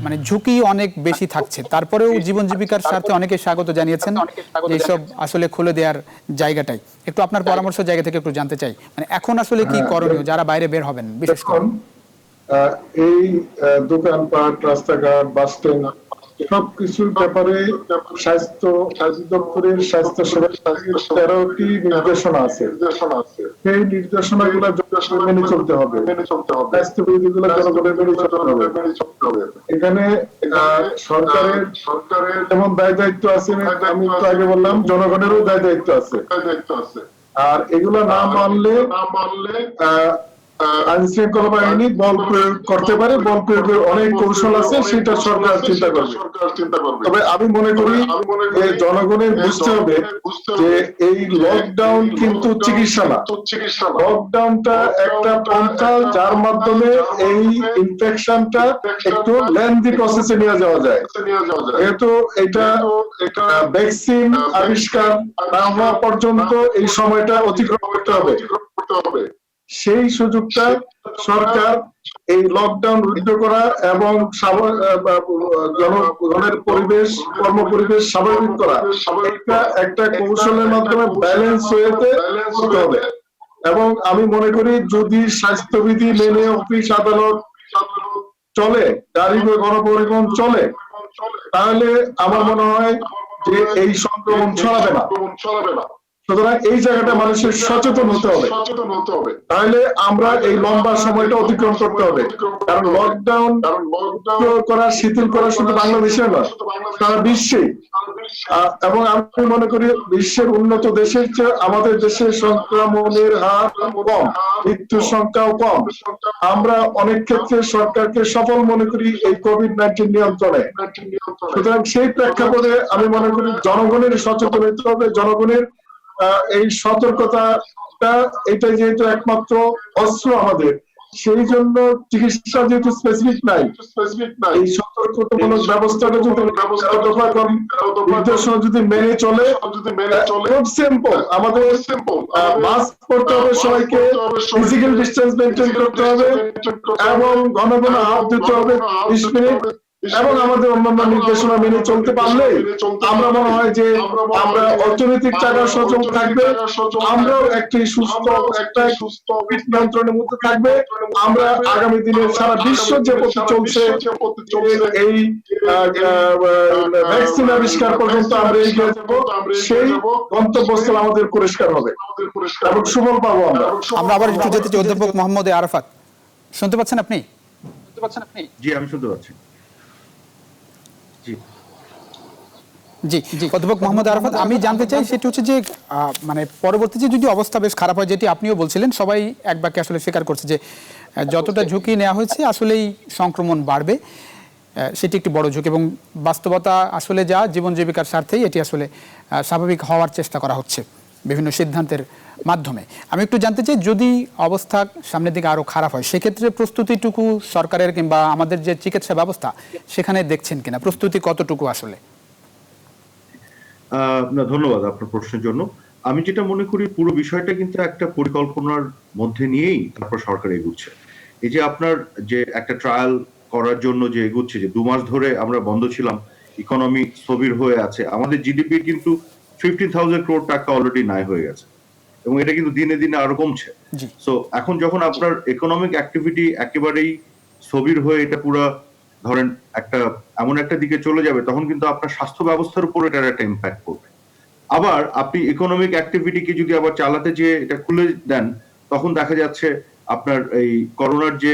মানে ঝুঁকি অনেক বেশি থাকছে, তারপরেও জীবন জীবিকার স্বার্থে অনেকে স্বাগত জানিয়েছেন যে এইসব আসলে খুলে দেওয়ার জায়গাটাই। একটু আপনার পরামর্শ জায়গা থেকে একটু জানতে চাই, মানে এখন আসলে কি করণীয় যারা বাইরে বের হবেন বিশেষ করে? এখন এই দোকানপাট, রাস্তাঘাট, বাস স্ট্যান্ড সবকিছুর ব্যাপারে স্বাস্থ্য দপ্তরের স্বাস্থ্য সেবা 13টি নির্দেশনা আছে। সেই নির্দেশনাগুলো মেনে চলতে হবে, স্বাস্থ্যবিধিগুলো জনগণের মেনে চলতে হবে। এখানে সরকারের যেমন দায় দায়িত্ব আছে, আমি তো আগে বললাম জনগণেরও দায় দায়িত্ব আছে। আর এগুলো না মানলে আইন শৃঙ্খলা বাহিনী বল প্রয়োগ করতে পারে, বল প্রয়োগের অনেক কৌশল আছে, সেটা সরকার চিন্তা করবে। তবে আমি মনে করি যে জনগণের বুঝতে হবে যে এই লকডাউন কিন্তু চিকিৎসা না, লকডাউনটা একটা পন্থা যার মাধ্যমে এই ইনফেকশনটা একটু লেন্দি প্রসেসে নিয়ে যাওয়া যায়। যেহেতু এটা ভ্যাকসিন আবিষ্কার না হওয়া পর্যন্ত এই সময়টা অতিক্রম করতে হবে, সেই সুযোগটা সরকার এই লকডাউন রুদ্ধ করা এবং জনগণের পরিবেশ, কর্মপরিবেশ স্বাভাবিক করা, একটা কৌশলের মাধ্যমে ব্যালেন্স হয়েতে হতে হবে। এবং আমি মনে করি যদি স্বাস্থ্যবিধি মেনে অফিস আদালত চলে, গাড়ি গণপরিবহন চলে, তাহলে আমার মনে হয় যে এই সংক্রমণ ছড়াবে না। সুতরাং এই জায়গাটা মানুষের সচেতন হতে হবে, তাহলে আমরা এই লম্বা সময়টা অতিক্রম করতে হবে। কারণ লকডাউন করা, শিথিল করা শুধু বাংলাদেশে না, সারা বিশ্বে। এবং আমি মনে করি বিশ্বের উন্নত দেশের চেয়ে আমাদের দেশের সংক্রমণের হার কম, মৃত্যুর সংখ্যাও কম। আমরা অনেক ক্ষেত্রে সরকারকে সফল মনে করি এই কোভিড-19 নিয়ন্ত্রণে। সুতরাং সেই প্রেক্ষাপটে আমি মনে করি জনগণের সচেতন হতে হবে। জনগণের এই সতর্কতাটা, এটাই যেহেতু একমাত্র অস্ত্র আমাদের, সেই জন্য চিকিৎসা যেহেতু স্পেসিফিক নাই, এই সতর্কতামূলক ব্যবস্থাটা যদি নির্দেশনা যদি মেনে চলে, খুব সিম্পল, আমাদের মাস্ক পরতে হবে সবাইকে, ফিজিক্যাল ডিস্টেন্স মেনটেন করতে হবে এবং ঘন ঘন হাত ধুতে হবে 20 মিনিট, এবং আমাদের অন্যান্য নির্দেশনা মেনে চলতে পারলে আমরা মনে হয় যে আমরা অর্থনৈতিক চাকা সচল থাকবে, আমরাও একটি সুস্থ নিয়ন্ত্রণের মধ্যে থাকবে। আমরা আগামী দিনে সারা বিশ্ব যে পথে চলছে এই ভ্যাকসিন আবিষ্কার পর্যন্ত আমরা এগিয়ে যাব, সেই গন্তব্যস্থল আমাদের পরিষ্কার হবে এবং সুফল পাবো আমরা। আমরা আবার একটু যেতে চাই অধ্যাপক মোহাম্মদ আরাফাত, শুনতে পাচ্ছেন আপনি? জি, আমি শুনতে পাচ্ছি। জি জি, অধ্যাপক মোহাম্মদ আরাফাত, আমি জানতে চাই সেটা হচ্ছে যে মানে পরবর্তীতে যদি অবস্থা বেশ খারাপ হয়, যেটি আপনিও বলছিলেন, সবাই এক বাক্যে আসলে স্বীকার করছে যে যতটা ঝুঁকি নেওয়া হয়েছে আসলেই সংক্রমণ বাড়বে, সেটি একটি বড় ঝুঁকি, এবং বাস্তবতা আসলে যা জীবন জীবিকার স্বার্থেই এটি আসলে স্বাভাবিক হওয়ার চেষ্টা করা হচ্ছে বিভিন্ন সিদ্ধান্তের মাধ্যমে। আমি একটু জানতে চাই যদি অবস্থা সামনের দিকে আরো খারাপ হয়, সেক্ষেত্রে প্রস্তুতিটুকু সরকারের কিংবা আমাদের যে চিকিৎসা ব্যবস্থা সেখানে দেখছেন কিনা, প্রস্তুতি কতটুকু আসলে? না, ধন্যবাদ আপনার প্রশ্নের জন্য। আমি যেটা মনে করি পুরো বিষয়টা কিন্তু একটা পরিকল্পনার মধ্যে নিয়েই তারপর সরকার এগুচ্ছে। এই যে আপনার যে একটা ট্রায়াল করার জন্য যে এগুচ্ছে, যে 2 মাস ধরে আমরা বন্ধ ছিলাম, ইকোনমি স্থবির হয়ে আছে, আমাদের জিডিপি কিন্তু 15,000 crore টাকা অলরেডি নাই হয়ে গেছে, এবং এটা কিন্তু দিনে দিনে আরো কমছে। সো এখন যখন আপনার ইকোনমিক অ্যাক্টিভিটি একেবারেই স্থবির হয়ে এটা পুরো ধরেন একটা এমন একটা দিকে চলে যাবে, তখন কিন্তু আপনার স্বাস্থ্য ব্যবস্থার উপর এটার একটা ইম্প্যাক্ট পড়বে। আবার আপনি ইকোনমিক অ্যাক্টিভিটিকে যদি আবার চালাতে যে এটা খুলে দেন, তখন দেখা যাচ্ছে আপনার এই করোনার যে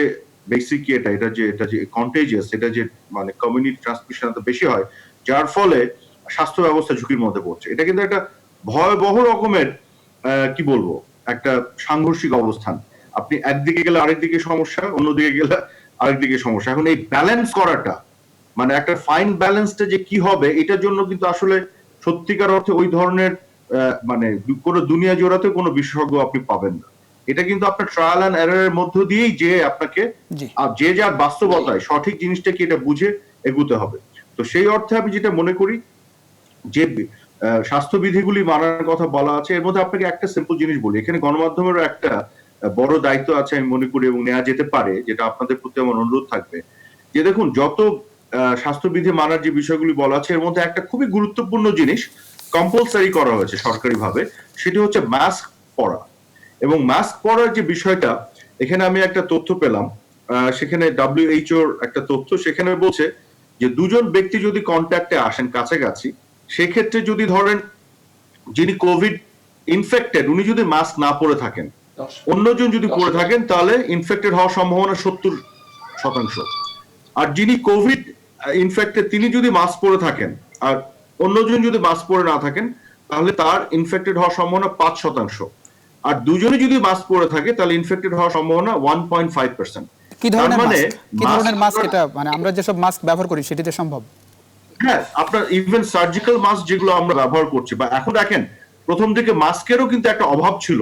বেসিক এটা যে কন্টেজিয়াস, এটা যে মানে কমিউনিটি ট্রান্সমিশন এত বেশি হয়, যার ফলে স্বাস্থ্য ব্যবস্থা ঝুঁকির মধ্যে পড়ছে। এটা কিন্তু একটা ভয়াবহ রকমের কি বলবো, একটা সাংঘর্ষিক অবস্থান। আপনি একদিকে গেলে আরেকদিকে সমস্যা, অন্যদিকে গেলে আরেকদিকে সমস্যা। এখন এই ব্যালেন্স করাটা, মানে একটা ফাইন ব্যালেন্সটা যে কি হবে, এটার জন্য কিন্তু আসলে সত্যিকার অর্থে ওই ধরনের মানে কোনো দুনিয়া জোড়াতে কোনো বিশেষজ্ঞ আপনি পাবেন না। এটা কিন্তু আপনার ট্রায়াল অ্যান্ড এররের মধ্য দিয়েই যে আপনাকে যে যার বাস্তবতায় সঠিক জিনিসটা কি এটা বুঝে এগুতে হবে। তো সেই অর্থে আমি যেটা মনে করি যে স্বাস্থ্যবিধিগুলি মানার কথা বলা আছে, এর মধ্যে আপনাকে একটা সিম্পল জিনিস বলি, এখানে গণমাধ্যমেরও একটা বড় দায়িত্ব আছে আমি মনে করি, এবং নেওয়া যেতে পারে, যেটা আপনাদের প্রতি আমার অনুরোধ থাকবে যে দেখুন, যত স্বাস্থ্যবিধি মানার যে বিষয়গুলি বলা আছে এর মধ্যে একটা খুবই গুরুত্বপূর্ণ জিনিস কম্পালসারি করা হয়েছে সরকারিভাবে, সেটি হচ্ছে মাস্ক পরা। এবং মাস্ক পরার যে বিষয়টা, এখানে আমি একটা তথ্য পেলাম, সেখানে WHO একটা তথ্য, সেখানে বলছে যে দুজন ব্যক্তি যদি কন্ট্যাক্টে আসেন কাছাকাছি, সেক্ষেত্রে যদি ধরেন যিনি কোভিড ইনফেক্টেড উনি যদি মাস্ক না পরে থাকেন, অন্যজন যদি পরে থাকেন, তাহলে ইনফেক্টেড হওয়ার সম্ভাবনা 70%। আর যিনি কোভিড ইনফেক্টেড তিনি যদি মাস্ক পরে থাকেন আর অন্যজন যদি মাস্ক পরে না থাকেন, তাহলে তার ইনফেক্টেড হওয়ার সম্ভাবনা 5%। আর দুজনে যদি মাস্ক পরে থাকে তাহলে ইনফেক্টেড হওয়ার সম্ভাবনা 1.5%। কি ধরনের মাস্ক এটা, মানে আমরা যেসব মাস্ক ব্যবহার করি সেটিতে সম্ভব? হ্যাঁ, আপনার ইভেন সার্জিক্যাল মাস্ক যেগুলো আমরা ব্যবহার করছি, বা এখন দেখেন প্রথম দিকে মাস্কেরও কিন্তু একটা অভাব ছিল,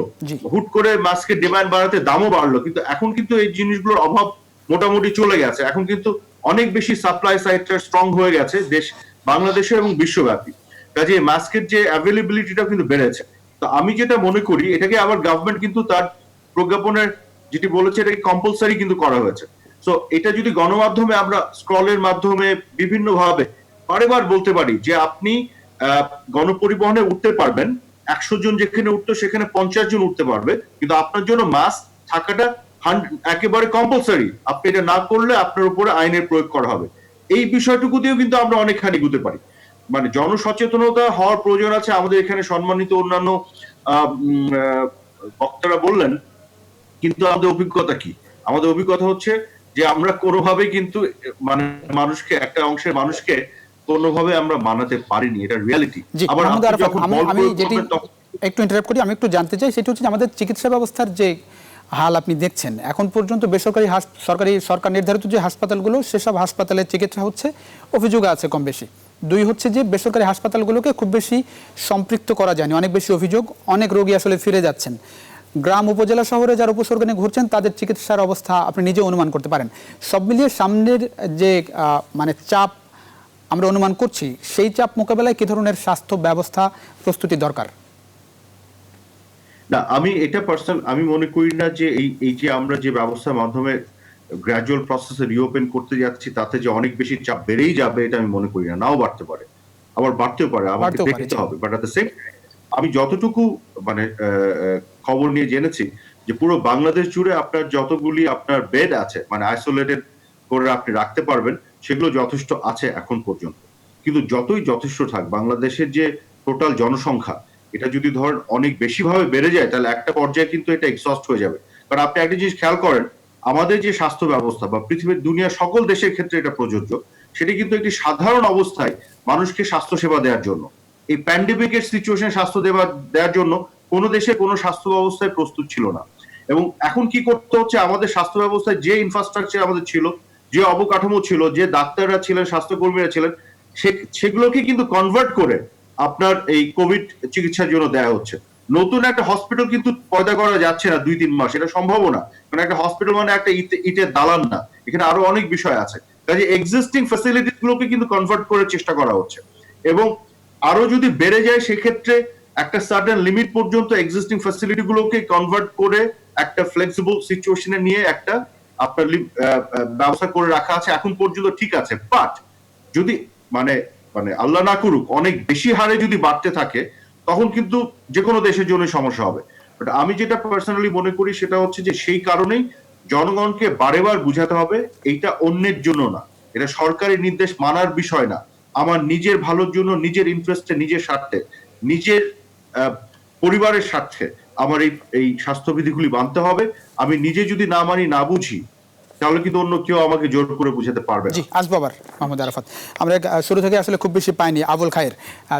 হুট করে মাস্কের ডিমান্ড বাড়াতে দামও বাড়লো, কিন্তু এখন কিন্তু এই জিনিসগুলোর অভাব মোটামুটি চলে গেছে। এখন কিন্তু অনেক বেশি সাপ্লাই সাইডটা স্ট্রং হয়ে গেছে দেশ বাংলাদেশে এবং বিশ্বব্যাপী, কাজে মাস্কের যে অ্যাভেলেবিলিটিটা কিন্তু বেড়েছে। তো আমি যেটা মনে করি, এটাকে আবার গভর্নমেন্ট কিন্তু তার প্রজ্ঞাপনের যেটি বলেছে এটাকে কম্পালসারি কিন্তু করা হয়েছে। সো এটা যদি গণমাধ্যমে আমরা স্ক্রলের মাধ্যমে বিভিন্ন ভাবে বারেবার বলতে পারি যে আপনি গণপরিবহনে উঠতে পারবেন, 100 জন যেখানে উঠতো সেখানে 50 জন উঠতে পারবে, কিন্তু আপনার জন্য মাস্ক থাকাটা একেবারে কম্পালসারি। আপনি এটা না করলে আপনার উপরে আইনের প্রয়োগ করা হবে। এই বিষয়টুকু দিয়েও কিন্তু আমরা অনেকখানি এগোতে পারি। মানে জনসচেতনতা হওয়ার প্রয়োজন আছে। আমাদের এখানে সম্মানিত অন্যান্য বক্তারা বললেন, কিন্তু আমাদের অভিজ্ঞতা কি? আমাদের অভিজ্ঞতা হচ্ছে যে আমরা কোনোভাবে কিন্তু মানে মানুষকে, একটা অংশের মানুষকে কোনোভাবে আমরা মানাতে পারিনি, এটা রিয়ালিটি। আবার আমি যেটি একটু ইন্টারাপ্ট করি, আমি একটু জানতে চাই সেটা হচ্ছে আমাদের চিকিৎসা ব্যবস্থার যে হাল আপনি দেখছেন, এখন পর্যন্ত বেসরকারি সরকার নির্ধারিত যে হাসপাতালগুলো, সেসব হাসপাতালের চিকিৎসা হচ্ছে, অভিযোগ আছে কম বেশি। দুই হচ্ছে যে বেসরকারি হাসপাতালগুলোকে খুব বেশি সম্পৃক্ত করা যায়নি, অনেক বেশি অভিযোগ, অনেক রোগী আসলে ফিরে যাচ্ছেন। গ্রাম উপজেলা শহরে যারা উপসর্গ নিয়ে ঘুরছেন তাদের চিকিৎসার অবস্থা আপনি নিজে অনুমান করতে পারেন। সব মিলিয়ে সামনের যে মানে চাপ আমরা অনুমান করছি, সেই চাপ মোকাবেলায় কি ধরনের স্বাস্থ্য ব্যবস্থা প্রস্তুতি দরকার? না, আমি এটা আমি মনে করি না যে এই যে আমরা যে ব্যবস্থার মাধ্যমে গ্র্যাজুয়াল প্রসেসে রিওপেন করতে যাচ্ছি তাতে যে অনেক বেশি চাপ বেড়েই যাবে, এটা আমি মনে করি না। নাও বাড়তে পারে, আবার বাড়তেও পারে, আমাকে দেখতে হবে। বাট এট দ্য সেম আমি যতটুকু মানে খবর নিয়ে জেনেছি যে পুরো বাংলাদেশ জুড়ে আপনার যতগুলি আপনার বেড আছে, মানে আইসোলেটেড করে আপনি রাখতে পারবেন, সেগুলো যথেষ্ট আছে এখন পর্যন্ত। কিন্তু যতই যথেষ্ট থাক, বাংলাদেশের যে টোটাল জনসংখ্যা এটা যদি ধরেন অনেক বেশি ভাবে বেড়ে যায়, তাহলে একটা পর্যায়ে কিন্তু এটা এক্সস্ট হয়ে যাবে। কারণ আপনি একটা জিনিস খেয়াল করেন, আমাদের যে স্বাস্থ্য ব্যবস্থা বা পৃথিবীর দুনিয়ার সকল দেশের ক্ষেত্রে এটা প্রযোজ্য, সেটি কিন্তু একটি সাধারণ অবস্থায় মানুষকে স্বাস্থ্য সেবা দেওয়ার জন্য, এই প্যান্ডেমিকের সিচুয়েশন স্বাস্থ্য দেওয়ার জন্য কোনো দেশে কোনো স্বাস্থ্য ব্যবস্থায় প্রস্তুত ছিল না। এবং এখন কি করতে হচ্ছে, আমাদের স্বাস্থ্য ব্যবস্থায় যে ইনফ্রাস্ট্রাকচার আমাদের ছিল, যে অবকাঠামো ছিল, যে ডাক্তাররা ছিলেন, স্বাস্থ্যকর্মীরা ছিলেন, সেগুলোকে কিন্তু কনভার্ট করে আপনার এই কোভিড চিকিৎসার জন্য দেওয়া হচ্ছে। নতুন একটা হসপিটাল কিন্তু পয়দা করা যাচ্ছে না 2-3 মাস, এটা সম্ভব না। কারণ একটা হসপিটাল মানে একটা ইটের দালান না, এখানে আরো অনেক বিষয় আছে। কাজে এক্সিস্টিং ফ্যাসিলিটিস গুলোকে কিন্তু কনভার্ট করার চেষ্টা করা হচ্ছে। এবং আরো যদি বেড়ে যায় সেক্ষেত্রে একটা সার্টেন লিমিট পর্যন্ত এক্সিস্টিং ফ্যাসিলিটি গুলোকে কনভার্ট করে একটা ফ্লেক্সিবল সিচুয়েশনে নিয়ে একটা আপনার ব্যবস্থা করে রাখা আছে এখন পর্যন্ত, ঠিক আছে। বাট যদি মানে আল্লাহ না করুক অনেক বেশি হারে যদি বাড়তে থাকে, তখন কিন্তু যে কোনো দেশের জন্য সমস্যা হবে। বাট আমি যেটা পার্সোনালি মনে করি সেটা হচ্ছে যে সেই কারণেই জনগণকে বারেবার বুঝাতে হবে এইটা অন্যের জন্য না, এটা সরকারি নির্দেশ মানার বিষয় না, আমার নিজের ভালোর জন্য, নিজের ইন্টারেস্টে, নিজের স্বার্থে, নিজের পরিবারের স্বার্থে আমার এই স্বাস্থ্যবিধিগুলি মানতে হবে। আমি নিজে যদি না মানি, না বুঝি, তাহলে কিন্তু অন্য কেউ আমাকে জোর করে বুঝাতে পারবে না। জি, আসবো আবার মোহাম্মদ আরাফাত। আমরা শুরু থেকে আসলে খুব বেশি পাইনি। আবুল খায়ের,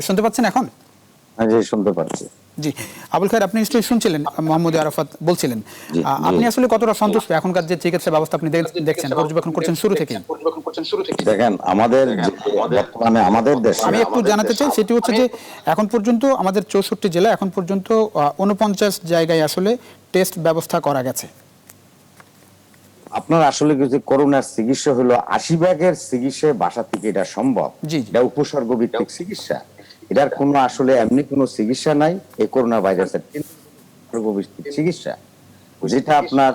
শুনতে পাচ্ছেন এখন? জি, শুনতে পাচ্ছি। জি, আবুল খায়ের, আপনি নিশ্চয়ই শুনছিলেন মোহাম্মদ আরাফাত বলছিলেন, আপনি আসলে কতটা সন্তুষ্ট এখনকার যে চিকিৎসা ব্যবস্থা আপনি দেখছেন, পর্যবেক্ষণ করছেন শুরু থেকে? দেখেন, আমাদের বর্তমানে আমাদের দেশে আমি একটু জানাতে চাই সেটি হচ্ছে যে এখন পর্যন্ত আমাদের 64 জেলা, এখন পর্যন্ত 49 জায়গায় আসলে টেস্ট ব্যবস্থা করা গেছে। আপনার আসলে কিছু করোনার চিকিৎসা হলো 80% চিকিৎসা বাসা থেকে এটা সম্ভব। এটা উপসর্গ ভিত্তিক চিকিৎসা, এটার কোনো আসলে এমনি কোনো চিকিৎসা নাই। এই করোনা ভাইরাসের চিকিৎসা যেটা আপনার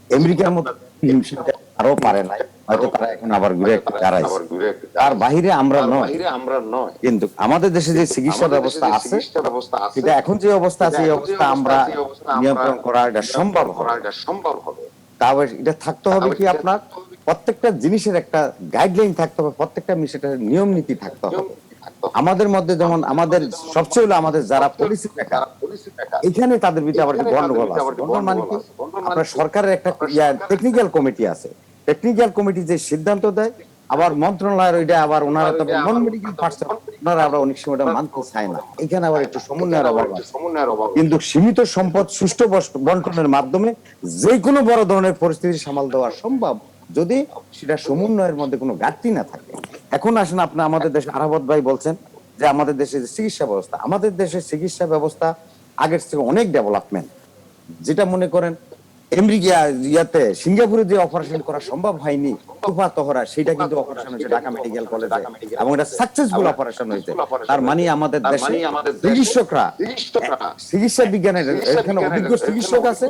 আমেরিকার মতো আরো পারে নাই, হয়তো তারা এখন আবার ঘুরে দাঁড়াইছে। তার বাহিরে আমরা নয়, কিন্তু আমাদের দেশে যে চিকিৎসা ব্যবস্থা আছে সেটা এখন যে অবস্থা আছে এই অবস্থা আমরা নিয়ন্ত্রণ করা এটা সম্ভব হবে। তবে এটা থাকতে হবে কি আপনার প্রত্যেকটা জিনিসের একটা গাইডলাইন থাকতে হবে, প্রত্যেকটা জিনিসের নিয়ম নীতি থাকতে হবে। আমাদের মধ্যে যেমন আমাদের সবচেয়ে হলো আমাদের যারা পলিসি মেকার এখানে তাদের ভিতরে আবার গন্ডগোল আছে। গন্ডগোল মানে কি আপনার সরকারের একটা টেকনিক্যাল কমিটি আছে, টেকনিক্যাল কমিটি যে সিদ্ধান্ত দেয় আবার মন্ত্রণালয়ের ওইটা আবার ওনারা তো নন মেডিকেল পার্সন, ওনারা আবার অনেক সময় মানতে চায় না। এখানে আবার একটু সমন্বয়ের অভাব আছে। কিন্তু সীমিত সম্পদ সুষ্ঠু বন্টনের মাধ্যমে যে কোনো বড় ধরনের পরিস্থিতি সামাল দেওয়া সম্ভব যদি সেটা সমন্বয়ের মধ্যে কোনো ঘাটতি না থাকে। এখন আসেন আপনি আমাদের দেশে আরাবত ভাই বলছেন যে আমাদের দেশে যে চিকিৎসা ব্যবস্থা, আমাদের দেশের চিকিৎসা ব্যবস্থা আগের থেকে অনেক ডেভেলপমেন্ট। যেটা মনে করেন আমেরিকা ইয়াতে সিঙ্গাপুরে যে অপারেশন করা সম্ভব হয়নি তুফা তহরা, সেটা কিন্তু অপারেশন হয়েছে ঢাকা মেডিকেল কলেজে এবং এটা সাকসেসফুল অপারেশন হয়েছে। তার মানে আমাদের দেশে চিকিৎসকরা চিকিৎসা বিজ্ঞানের এখানে অভিজ্ঞ চিকিৎসক আছে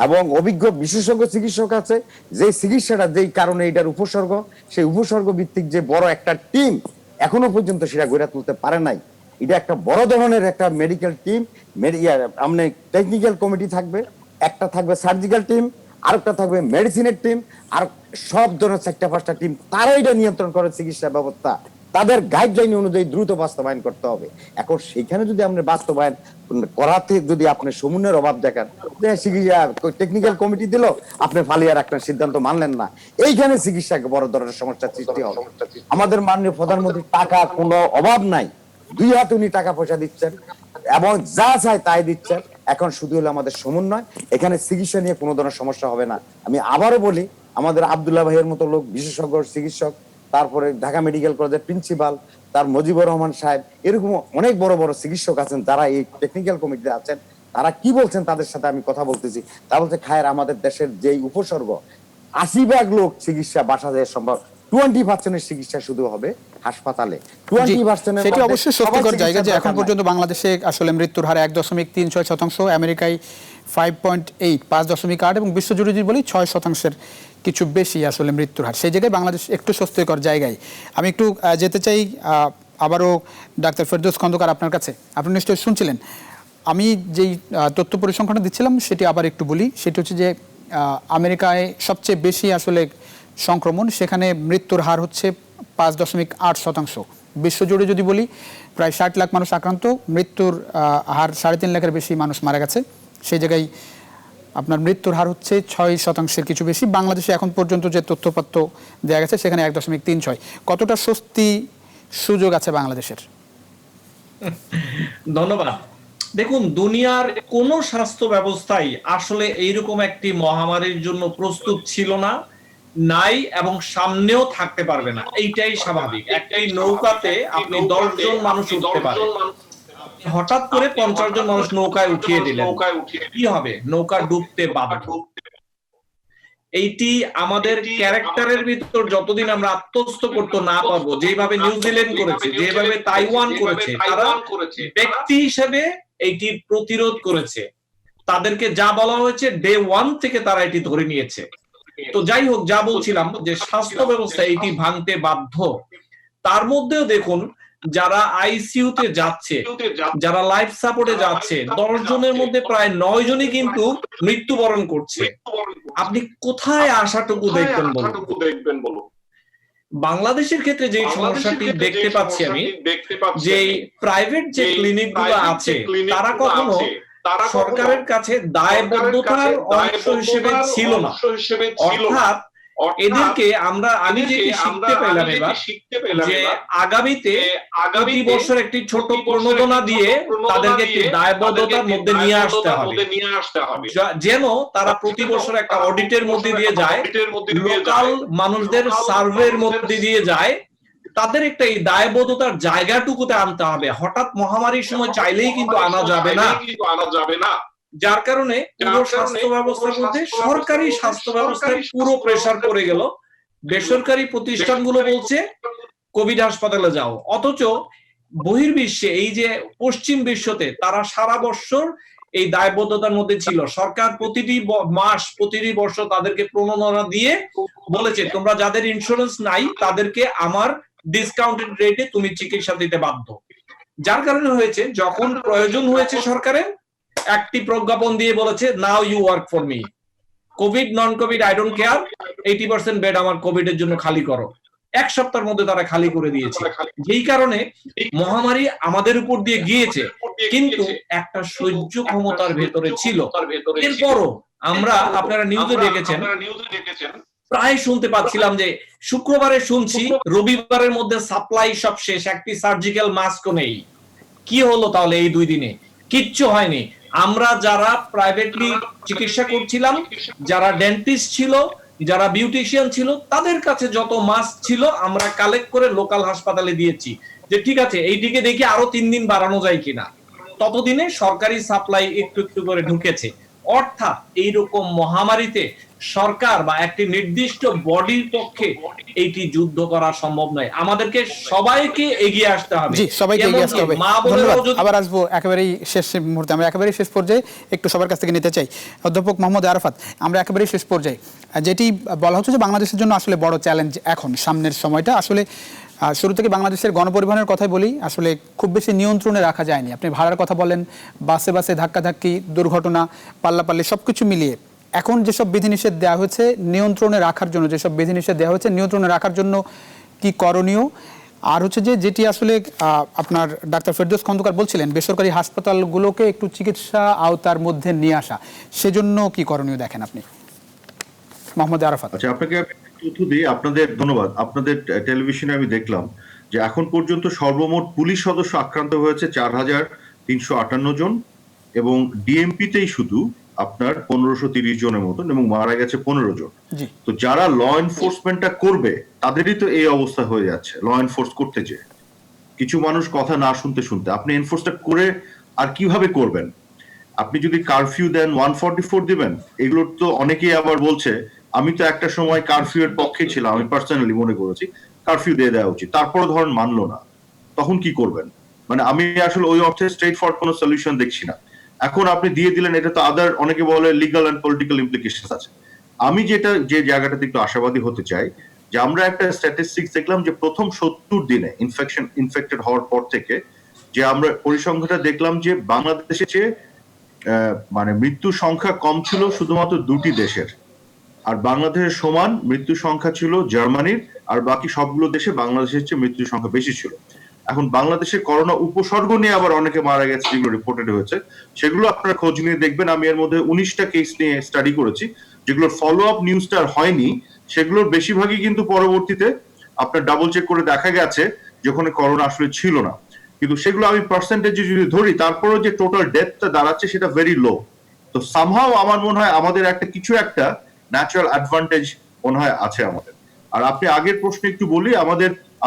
এবং অভিজ্ঞ বিশেষজ্ঞ চিকিৎসক আছে। যে চিকিৎসাটা যেই কারণে এটার উপসর্গ, সেই উপসর্গ ভিত্তিক যে বড় একটা টিম এখনো পর্যন্ত সেটা গড়ে তুলতে পারে নাই। এটা একটা বড় ধরনের একটা মেডিকেল টিম, আপনি টেকনিক্যাল কমিটি থাকবে, একটা থাকবে সার্জিক্যাল টিম, আরেকটা থাকবে মেডিসিনের টিম, আর সব ধরনের 4-5টা টিম তারা এটা নিয়ন্ত্রণ করে চিকিৎসা ব্যবস্থা। তাদের গাইডলাইন অনুযায়ী দ্রুত বাস্তবায়ন করতে হবে। এখন সেখানে যদি আপনি বাস্তবায়ন করাতে যদি আপনি সমন্বয়ের অভাব দেখেন, যে চিকিৎসা টেকনিক্যাল কমিটি দিল আপনি ফালিয়ে রাখলেন, সিদ্ধান্ত মানলেন না, এইখানে চিকিৎসাকে বড় ধরনের সমস্যার সৃষ্টি হবে। আমাদের মাননীয় প্রধানমন্ত্রীর টাকা কোনো অভাব নাই, 2 হাতে উনি টাকা পয়সা দিচ্ছেন এবং যা চায় তাই দিচ্ছেন। এখন শুধু হলো আমাদের সমন্বয়, এখানে চিকিৎসা নিয়ে কোনো ধরনের সমস্যা হবে না। আমি আবারও বলি, আমাদের আব্দুল্লাহ ভাইয়ের মতো লোক বিশেষজ্ঞ চিকিৎসক, তারপরে ঢাকা মেডিকেল কলেজের প্রিন্সিপাল, তার মুজিবুর রহমান সাহেব, এরকম অনেক বড় বড় চিকিৎসক আছেন যারা এই টেকনিক্যাল কমিটিতে আছেন। তারা কি বলছেন তাদের সাথে আমি কথা বলতেছি, তা বলছে খায়ের আমাদের দেশের যেই উপসর্গ 80% লোক চিকিৎসা বাসা যায় সম্ভব, 20% চিকিৎসা শুধু হবে হাসপাতালে। 20% সেটি অবশ্যই সত্যিকার জায়গা যে এখন পর্যন্ত বাংলাদেশে আসলে মৃত্যুর হার 1.36%, আমেরিকায় 5.8, 5.8 এবং বিশ্বজুড়ে যদি বলি 6% কিছু বেশি আসলে মৃত্যুর হার। সেই জায়গায় বাংলাদেশ একটু স্বস্তিকর জায়গায়। আমি একটু যেতে চাই আবারও ডাক্তার ফেরদৌস খন্দকার আপনার কাছে। আপনি নিশ্চয়ই শুনছিলেন আমি যেই তথ্য পরিসংখ্যানটা দিচ্ছিলাম সেটি আবার একটু বলি। সেটি হচ্ছে যে আমেরিকায় সবচেয়ে বেশি আসলে সংক্রমণ, সেখানে মৃত্যুর হার হচ্ছে 5.8%। বিশ্বজুড়ে যদি বলি প্রায় 60 লাখ মানুষ আক্রান্ত, মৃত্যুর হার 3.5 লাখের বেশি মানুষ মারা গেছে। সেই জায়গায় আপনার মৃত্যুর হার হচ্ছে 6% কিছু বেশি। বাংলাদেশে এখন পর্যন্ত যে তথ্যপত্র দেওয়া গেছে সেখানে 1.36। কতটা স্বস্তি সুযোগ আছে বাংলাদেশের? ধন্যবাদ। দেখুন, দুনিয়ার কোন স্বাস্থ্য ব্যবস্থাই আসলে এইরকম একটি মহামারীর জন্য প্রস্তুত ছিল না, নাই এবং সামনেও থাকতে পারবে না। এইটাই স্বাভাবিক। একটাই নৌকাতে আপনি 10 জন মানুষ উঠতে পারেন, হঠাৎ করে 50 জন মানুষ নৌকায় উঠিয়ে দিলেন, কি হবে? নৌকা ডুবতে বাধ্য। এইটি আমাদের ক্যারেক্টারের ভিতর যতদিন আমরা আত্মস্থ করতে না পারবো, যেভাবে নিউজিল্যান্ড করেছে, যেভাবে তাইওয়ান করেছে, তারা ব্যক্তি হিসেবে এইটি প্রতিরোধ করেছে। তাদেরকে যা বলা হয়েছে ডে 1 থেকে তারা এটি ধরে নিয়েছে। তো যাই হোক, যা বলছিলাম যে স্বাস্থ্য ব্যবস্থা এটি ভাঙতে বাধ্য। তার মধ্যেও দেখুন, যারা আইসিইউতে যাচ্ছে, যারা লাইফ সাপোর্টে যাচ্ছে, 10 জনের মধ্যে প্রায় 9 জনই কিন্তু মৃত্যুবরণ করছে। আপনি কোথায় আশাটুকু দেখবেন বলুন? বাংলাদেশের ক্ষেত্রে যে সমস্যাটি দেখতে পাচ্ছি আমি, যে প্রাইভেট যে ক্লিনিক গুলো আছে তারা কখনো সরকারের কাছে দায়বদ্ধতার অংশ হিসেবে ছিল না। অর্থাৎ এদেরকে আমি যেটি শিখতে পেলাম এবার, যে আগামীতে প্রতি বছর একটি ছোট প্রণোদনা দিয়ে তাদেরকে একটি দায়বদ্ধতার মধ্যে নিয়ে আসতে হবে, যেন তারা প্রতি বছর একটা অডিটের মধ্যে দিয়ে যায়, লোকাল মানুষদের সার্ভের মধ্যে দিয়ে যায়, তাদের একটা এই দায়বদ্ধতার জায়গাটুকুতে আনতে হবে। হঠাৎ মহামারীর সময় চাইলেই কিন্তু আনা যাবে না। যার কারণে পুরো স্বাস্থ্য ব্যবস্থার মধ্যে সরকারি স্বাস্থ্য ব্যবস্থায় পুরো প্রেসার পড়ে গেল। বেসরকারি প্রতিষ্ঠানগুলো বলছে কোভিড হাসপাতালে যাও, অথচ বহির্বিশ্বে এই যে পশ্চিম বিশ্বতে তারা সারা বছর এই দায়বদ্ধতার মধ্যে ছিল। সরকার প্রতিটি মাস প্রতিটি বর্ষ তাদেরকে প্রণোদনা দিয়ে বলেছে তোমরা যাদের ইন্স্যুরেন্স নাই তাদেরকে আমার ডিসকাউন্টেড রেটে তুমি চিকিৎসা দিতে বাধ্য। যার কারণে হয়েছে যখন প্রয়োজন হয়েছে সরকারের একটি প্রজ্ঞাপন দিয়ে বলেছে now you work for me, covid non covid I don't care, 80% bed আমার কোভিড এর জন্য খালি করো। এক সপ্তাহের মধ্যে তারা খালি করে দিয়েছে। যেই কারণে মহামারী আমাদের উপর দিয়ে গিয়েছে, কিন্তু একটা সহ্য ক্ষমতার ভেতরে ছিল। এরপরও আমরা, আপনারা নিউজে দেখেছেন, প্রায় শুনতে পাচ্ছিলাম যে শুক্রবারে শুনছি রবিবারের মধ্যে সাপ্লাই সব শেষ, একটি সার্জিক্যাল মাস্কও নেই। কি হলো তাহলে এই 2 দিনে? কিচ্ছু হয়নি। আমরা যারা প্রাইভেটলি চিকিৎসা করছিলাম, যারা ডেন্টিস্ট ছিল, যারা বিউটিশিয়ান ছিল, তাদের কাছে যত মাস্ক ছিল আমরা কালেক্ট করে লোকাল হাসপাতালে দিয়েছি যে ঠিক আছে এইটিকে দেখি আরো 3 দিন বাড়ানো যায় কিনা। ততদিনে সরকারি সাপ্লাই একটু একটু করে ঢুকেছে। অর্থাৎ এইরকম মহামারীতে সরকার বা একটি নির্দিষ্ট বডির পক্ষে এইটি যুদ্ধ করা সম্ভব নয়। আমাদেরকে সবাইকে এগিয়ে আসতে হবে। জি, সবাইকে এগিয়ে আসতে হবে। ধন্যবাদ। আবার আসবো একেবারেই শেষ মুহূর্তে, আমরা একেবারেই শেষ পর্যায়ে একটু সবার কাছ থেকে নিতে চাই। অধ্যাপক মোহাম্মদ আরাফাত, আমরা একেবারেই শেষ পর্যায়ে, যেটি বলা হচ্ছে যে বাংলাদেশের জন্য আসলে বড় চ্যালেঞ্জ এখন সামনের সময়টা, আসলে শুরু থেকে বাংলাদেশের গণপরিবহনের কথাই বলি, আসলে খুব বেশি নিয়ন্ত্রণে রাখা যায়নি। আপনি ভাড়ার কথা বলেন, বাসে বাসে ধাক্কাধাক্কি, দুর্ঘটনা, পাল্লাপাল্লি সবকিছু মিলিয়ে এখন যেসব বিধিনিষেধ দেওয়া হয়েছে নিয়ন্ত্রণে রাখার জন্য, যেসব বিধিনিষেধ দেওয়া হয়েছে নিয়ন্ত্রণে রাখার জন্য কি করণীয়? আর হচ্ছে যে যেটি আসলে আপনার ডাক্তার ফেরদৌস খন্দকার বলছিলেন বেসরকারি হাসপাতালগুলোকে একটু চিকিৎসা আওতার মধ্যে নিয়ে আসা, সেজন্য কি করণীয় দেখেন আপনি? মোহাম্মদ আরাফাত। আচ্ছা, আপনাকে তথ্য দিই। আপনাদের ধন্যবাদ। আপনাদের টেলিভিশনে আমি দেখলাম যে এখন পর্যন্ত সর্বমোট পুলিশ সদস্য আক্রান্ত হয়েছে 4358 জন, এবং ডিএমপিতেই শুধু আপনার 1530 জনের মতন, এবং মারা গেছে 15 জন। তো যারা ল এনফোর্সমেন্টটা করবে তাদেরই তো এই অবস্থা হয়ে যাচ্ছে। ল এনফোর্স করতে যে কিছু মানুষ কথা না শুনতে শুনতে, আপনি এনফোর্সটা করে আর কিভাবে করবেন? আপনি যদি কারফিউ দেন, 144 দিবেন, এগুলোর তো অনেকেই আবার বলছে আমি তো একটা সময় কারফিউ এর পক্ষে ছিলাম, আমি পার্সোনালি মনে করেছি কারফিউ দিয়ে দেওয়া উচিত, তারপরে ধরেন মানলো না, তখন কি করবেন? মানে আমি আসলে ওই অর্থে স্ট্রেট ফরওয়ার্ড কোনো সলিউশন দেখছি না। এখন আপনি দিয়ে দিলেন, এটা তো আদার, অনেকে বলে লিগাল এন্ড পলিটিক্যাল ইমপ্লিকেশন আছে। আমি যে জায়গাটাতে একটু আশাবাদী হতে চাই, যে আমরা একটা স্ট্যাটিস্টিক্স দেখলাম যে প্রথম 70 দিনে ইনফেক্টেড হওয়ার পর থেকে যে আমরা পরিসংখ্যানটা দেখলাম যে বাংলাদেশে যে মানে মৃত্যু সংখ্যা কম ছিল শুধুমাত্র 2টি দেশের, আর বাংলাদেশের সমান মৃত্যু সংখ্যা ছিল জার্মানির, আর বাকি সবগুলো দেশে বাংলাদেশের চেয়ে মৃত্যু সংখ্যা বেশি ছিল। এখন বাংলাদেশে করোনা উপসর্গ নিয়ে আবার অনেকে মারা গেছে, যেগুলো রিপোর্টেড হয়েছে, সেগুলো আপনারা খোঁজ নিয়ে দেখবেন। আমি এর মধ্যে 19টা কেস নিয়ে স্টাডি করেছি, যেগুলোর ফলো আপ নিউজটা হয়নি, সেগুলোর বেশিরভাগই কিন্তু পরবর্তীতে আপনার ডাবল চেক করে দেখা গেছে যখন করোনা আসলে ছিল না। কিন্তু সেগুলো আমি পার্সেন্টেজে যদি ধরি, তারপরেও যে টোটাল ডেথটা দাঁড়াচ্ছে সেটা ভেরি লো। তো সামহাও আমার মনে হয় আমাদের একটা ন্যাচারাল অ্যাডভান্টেজ মনে হয় আছে আমাদের। আর আপনি আগের প্রশ্নে একটু বলি,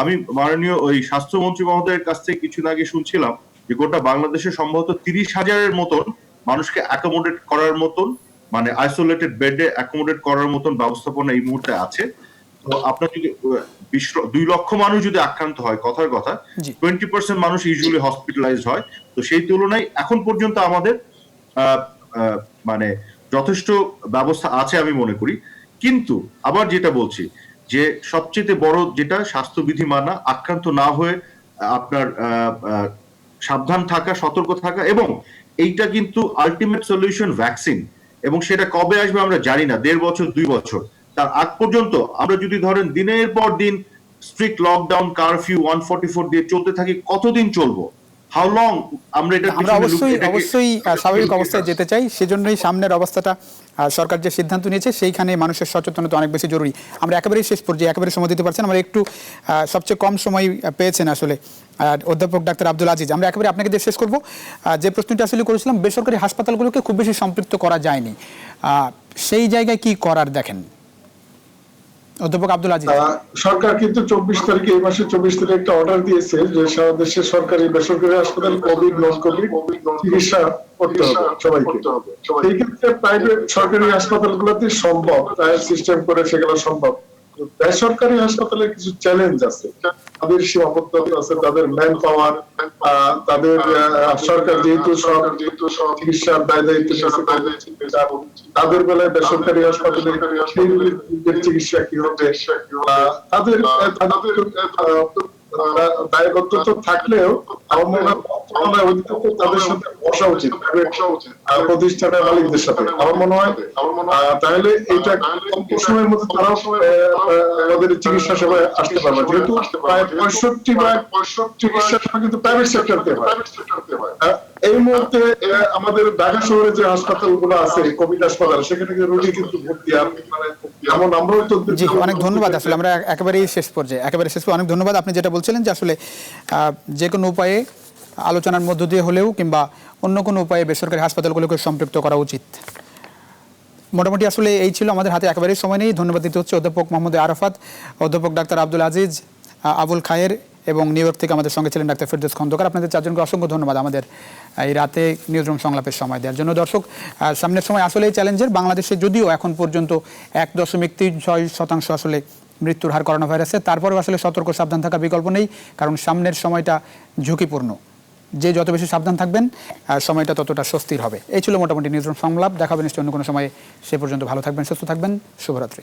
আমি মাননীয় ওই স্বাস্থ্যমন্ত্রী মহোদয়ের কাছ থেকে কিছুদিন আগে শুনছিলাম যে গোটা বাংলাদেশে সম্ভবত 30,000-এর মতন মানুষকে অ্যাকোমোডেট করার মতন, মানে আইসোলেটেড বেডে অ্যাকোমোডেট করার মতন ব্যবস্থাপনা এই মুহূর্তে আছে। তো আপনার যদি 2 লক্ষ মানুষ যদি আক্রান্ত হয়, কথার কথা 20% মানুষ ইউজুয়ালি হসপিটালাইজড হয়। তো সেই তুলনায় এখন পর্যন্ত আমাদের মানে যথেষ্ট ব্যবস্থা আছে আমি মনে করি। কিন্তু আবার যেটা বলছি যে সবচেয়ে বড় যেটা স্বাস্থ্যবিধি মানা, আক্রান্ত না হয়ে আপনার সাবধান থাকা, সতর্ক থাকা, এবং এইটা কিন্তু আলটিমেট সলিউশন ভ্যাকসিন, এবং সেটা কবে আসবে আমরা জানি না, 1.5 বছর 2 বছর। তার আগ পর্যন্ত আমরা যদি ধরেন দিনের পর দিন স্ট্রিক্ট লকডাউন, কারফিউ, 144 দিয়ে চলতে থাকি, কতদিন চলবো? How long? আমরা অবশ্যই স্বাভাবিক অবস্থায় যেতে চাই, সেজন্যই সামনের অবস্থাটা সরকার যে সিদ্ধান্ত নিয়েছে সেইখানে মানুষের সচেতনতা অনেক বেশি জরুরি। আমরা একেবারেই শেষ পর্যায়ে একেবারে সময় দিতে পারছেন, আমরা একটু সবচেয়ে কম সময় পেয়েছেন আসলে অধ্যাপক ডাক্তার আব্দুল আজিজ। আমরা একেবারে আপনাকে দিয়ে শেষ করব। যে প্রশ্নটি আসলে করেছিলাম, বেসরকারি হাসপাতালগুলোকে খুব বেশি সম্পৃক্ত করা যায়নি, সেই জায়গায় কি করার দেখেন অধ্যাপক আব্দুল আজিজ? সরকার কিন্তু 24 তারিখে, এই মাসে 24 তারিখে একটা অর্ডার দিয়েছে যে সারা দেশের সরকারি বেসরকারি হাসপাতাল কোভিড নন কোভিড চিকিৎসা করতে হবে সবাইকে। এই ক্ষেত্রে প্রাইভেট সরকারি হাসপাতালগুলোতে সম্ভব, ট্রায়াল সিস্টেম করে সেগুলো সম্ভব। বেসরকারি হাসপাতালে কিছু চ্যালেঞ্জ আছে। তাদের সীমাবদ্ধতা আছে, তাদের ম্যান পাওয়ার, তাদের সরকার যেহেতু সব চিকিৎসার দায় দায়িত্ব নিয়েছে, তাদের বেলায় বেসরকারি হাসপাতালে সেই রোগীর চিকিৎসা কি হবে, তাদের দায়বদ্ধতা থাকলেও আমার অধিকতর তাদের সাথে বসা উচিত প্রতিষ্ঠানের মালিকদের সাথে। আমার মনে হয় তাহলে এইটা কম সময়ের মধ্যে তারাও আমাদের চিকিৎসা সেবায় আসতে পারবে, যেহেতু প্রায় 65 চিকিৎসা সেবা কিন্তু প্রাইভেট সেক্টরতে হয়। এই মুহূর্তে আমাদের ঢাকা শহরে যে হাসপাতালগুলো আছে, কোভিড হাসপাতাল, সেখানে রোগী কিন্তু ভর্তি এমন আমরাও তো। জি, অনেক ধন্যবাদ। আসলে আমরা একেবারেই শেষ পর্যায়ে অনেক ধন্যবাদ। আপনি যেটা বলছিলেন যে আসলে যে কোনো উপায়ে আলোচনার মধ্য দিয়ে হলেও কিংবা অন্য কোনো উপায়ে বেসরকারি হাসপাতালগুলোকে সম্পৃক্ত করা উচিত। মোটামুটি আসলে এই ছিল, আমাদের হাতে একেবারেই সময় নেই। ধন্যবাদ দিতে হচ্ছে অধ্যাপক মোহাম্মদ আরাফাত, অধ্যাপক ডাক্তার আব্দুল আজিজ, আবুল খায়ের এবং নিউ ইয়র্ক থেকে আমাদের সঙ্গে ছিলেন ডাক্তার ফেরদৌস খন্দকার। আপনাদের চারজনকে অসংখ্য ধন্যবাদ আমাদের এই রাতে নিউজরুম সংলাপের সময় দেওয়ার জন্য। দর্শক, সামনের সময় আসলেই চ্যালেঞ্জের। বাংলাদেশে যদিও এখন পর্যন্ত 1.36% আসলে মৃত্যুর হার করোনা ভাইরাসে, তারপরেও আসলে সতর্ক সাবধান থাকার বিকল্প নেই, কারণ সামনের সময়টা ঝুঁকিপূর্ণ। যে যত বেশি সাবধান থাকবেন সময়টা ততটা স্বস্তির হবে। এই ছিল মোটামুটি নিউজরুম সংলাপ। দেখা হবে নিশ্চয়ই অন্য কোনো সময়ে। সে পর্যন্ত ভালো থাকবেন, সুস্থ থাকবেন। শুভরাত্রি।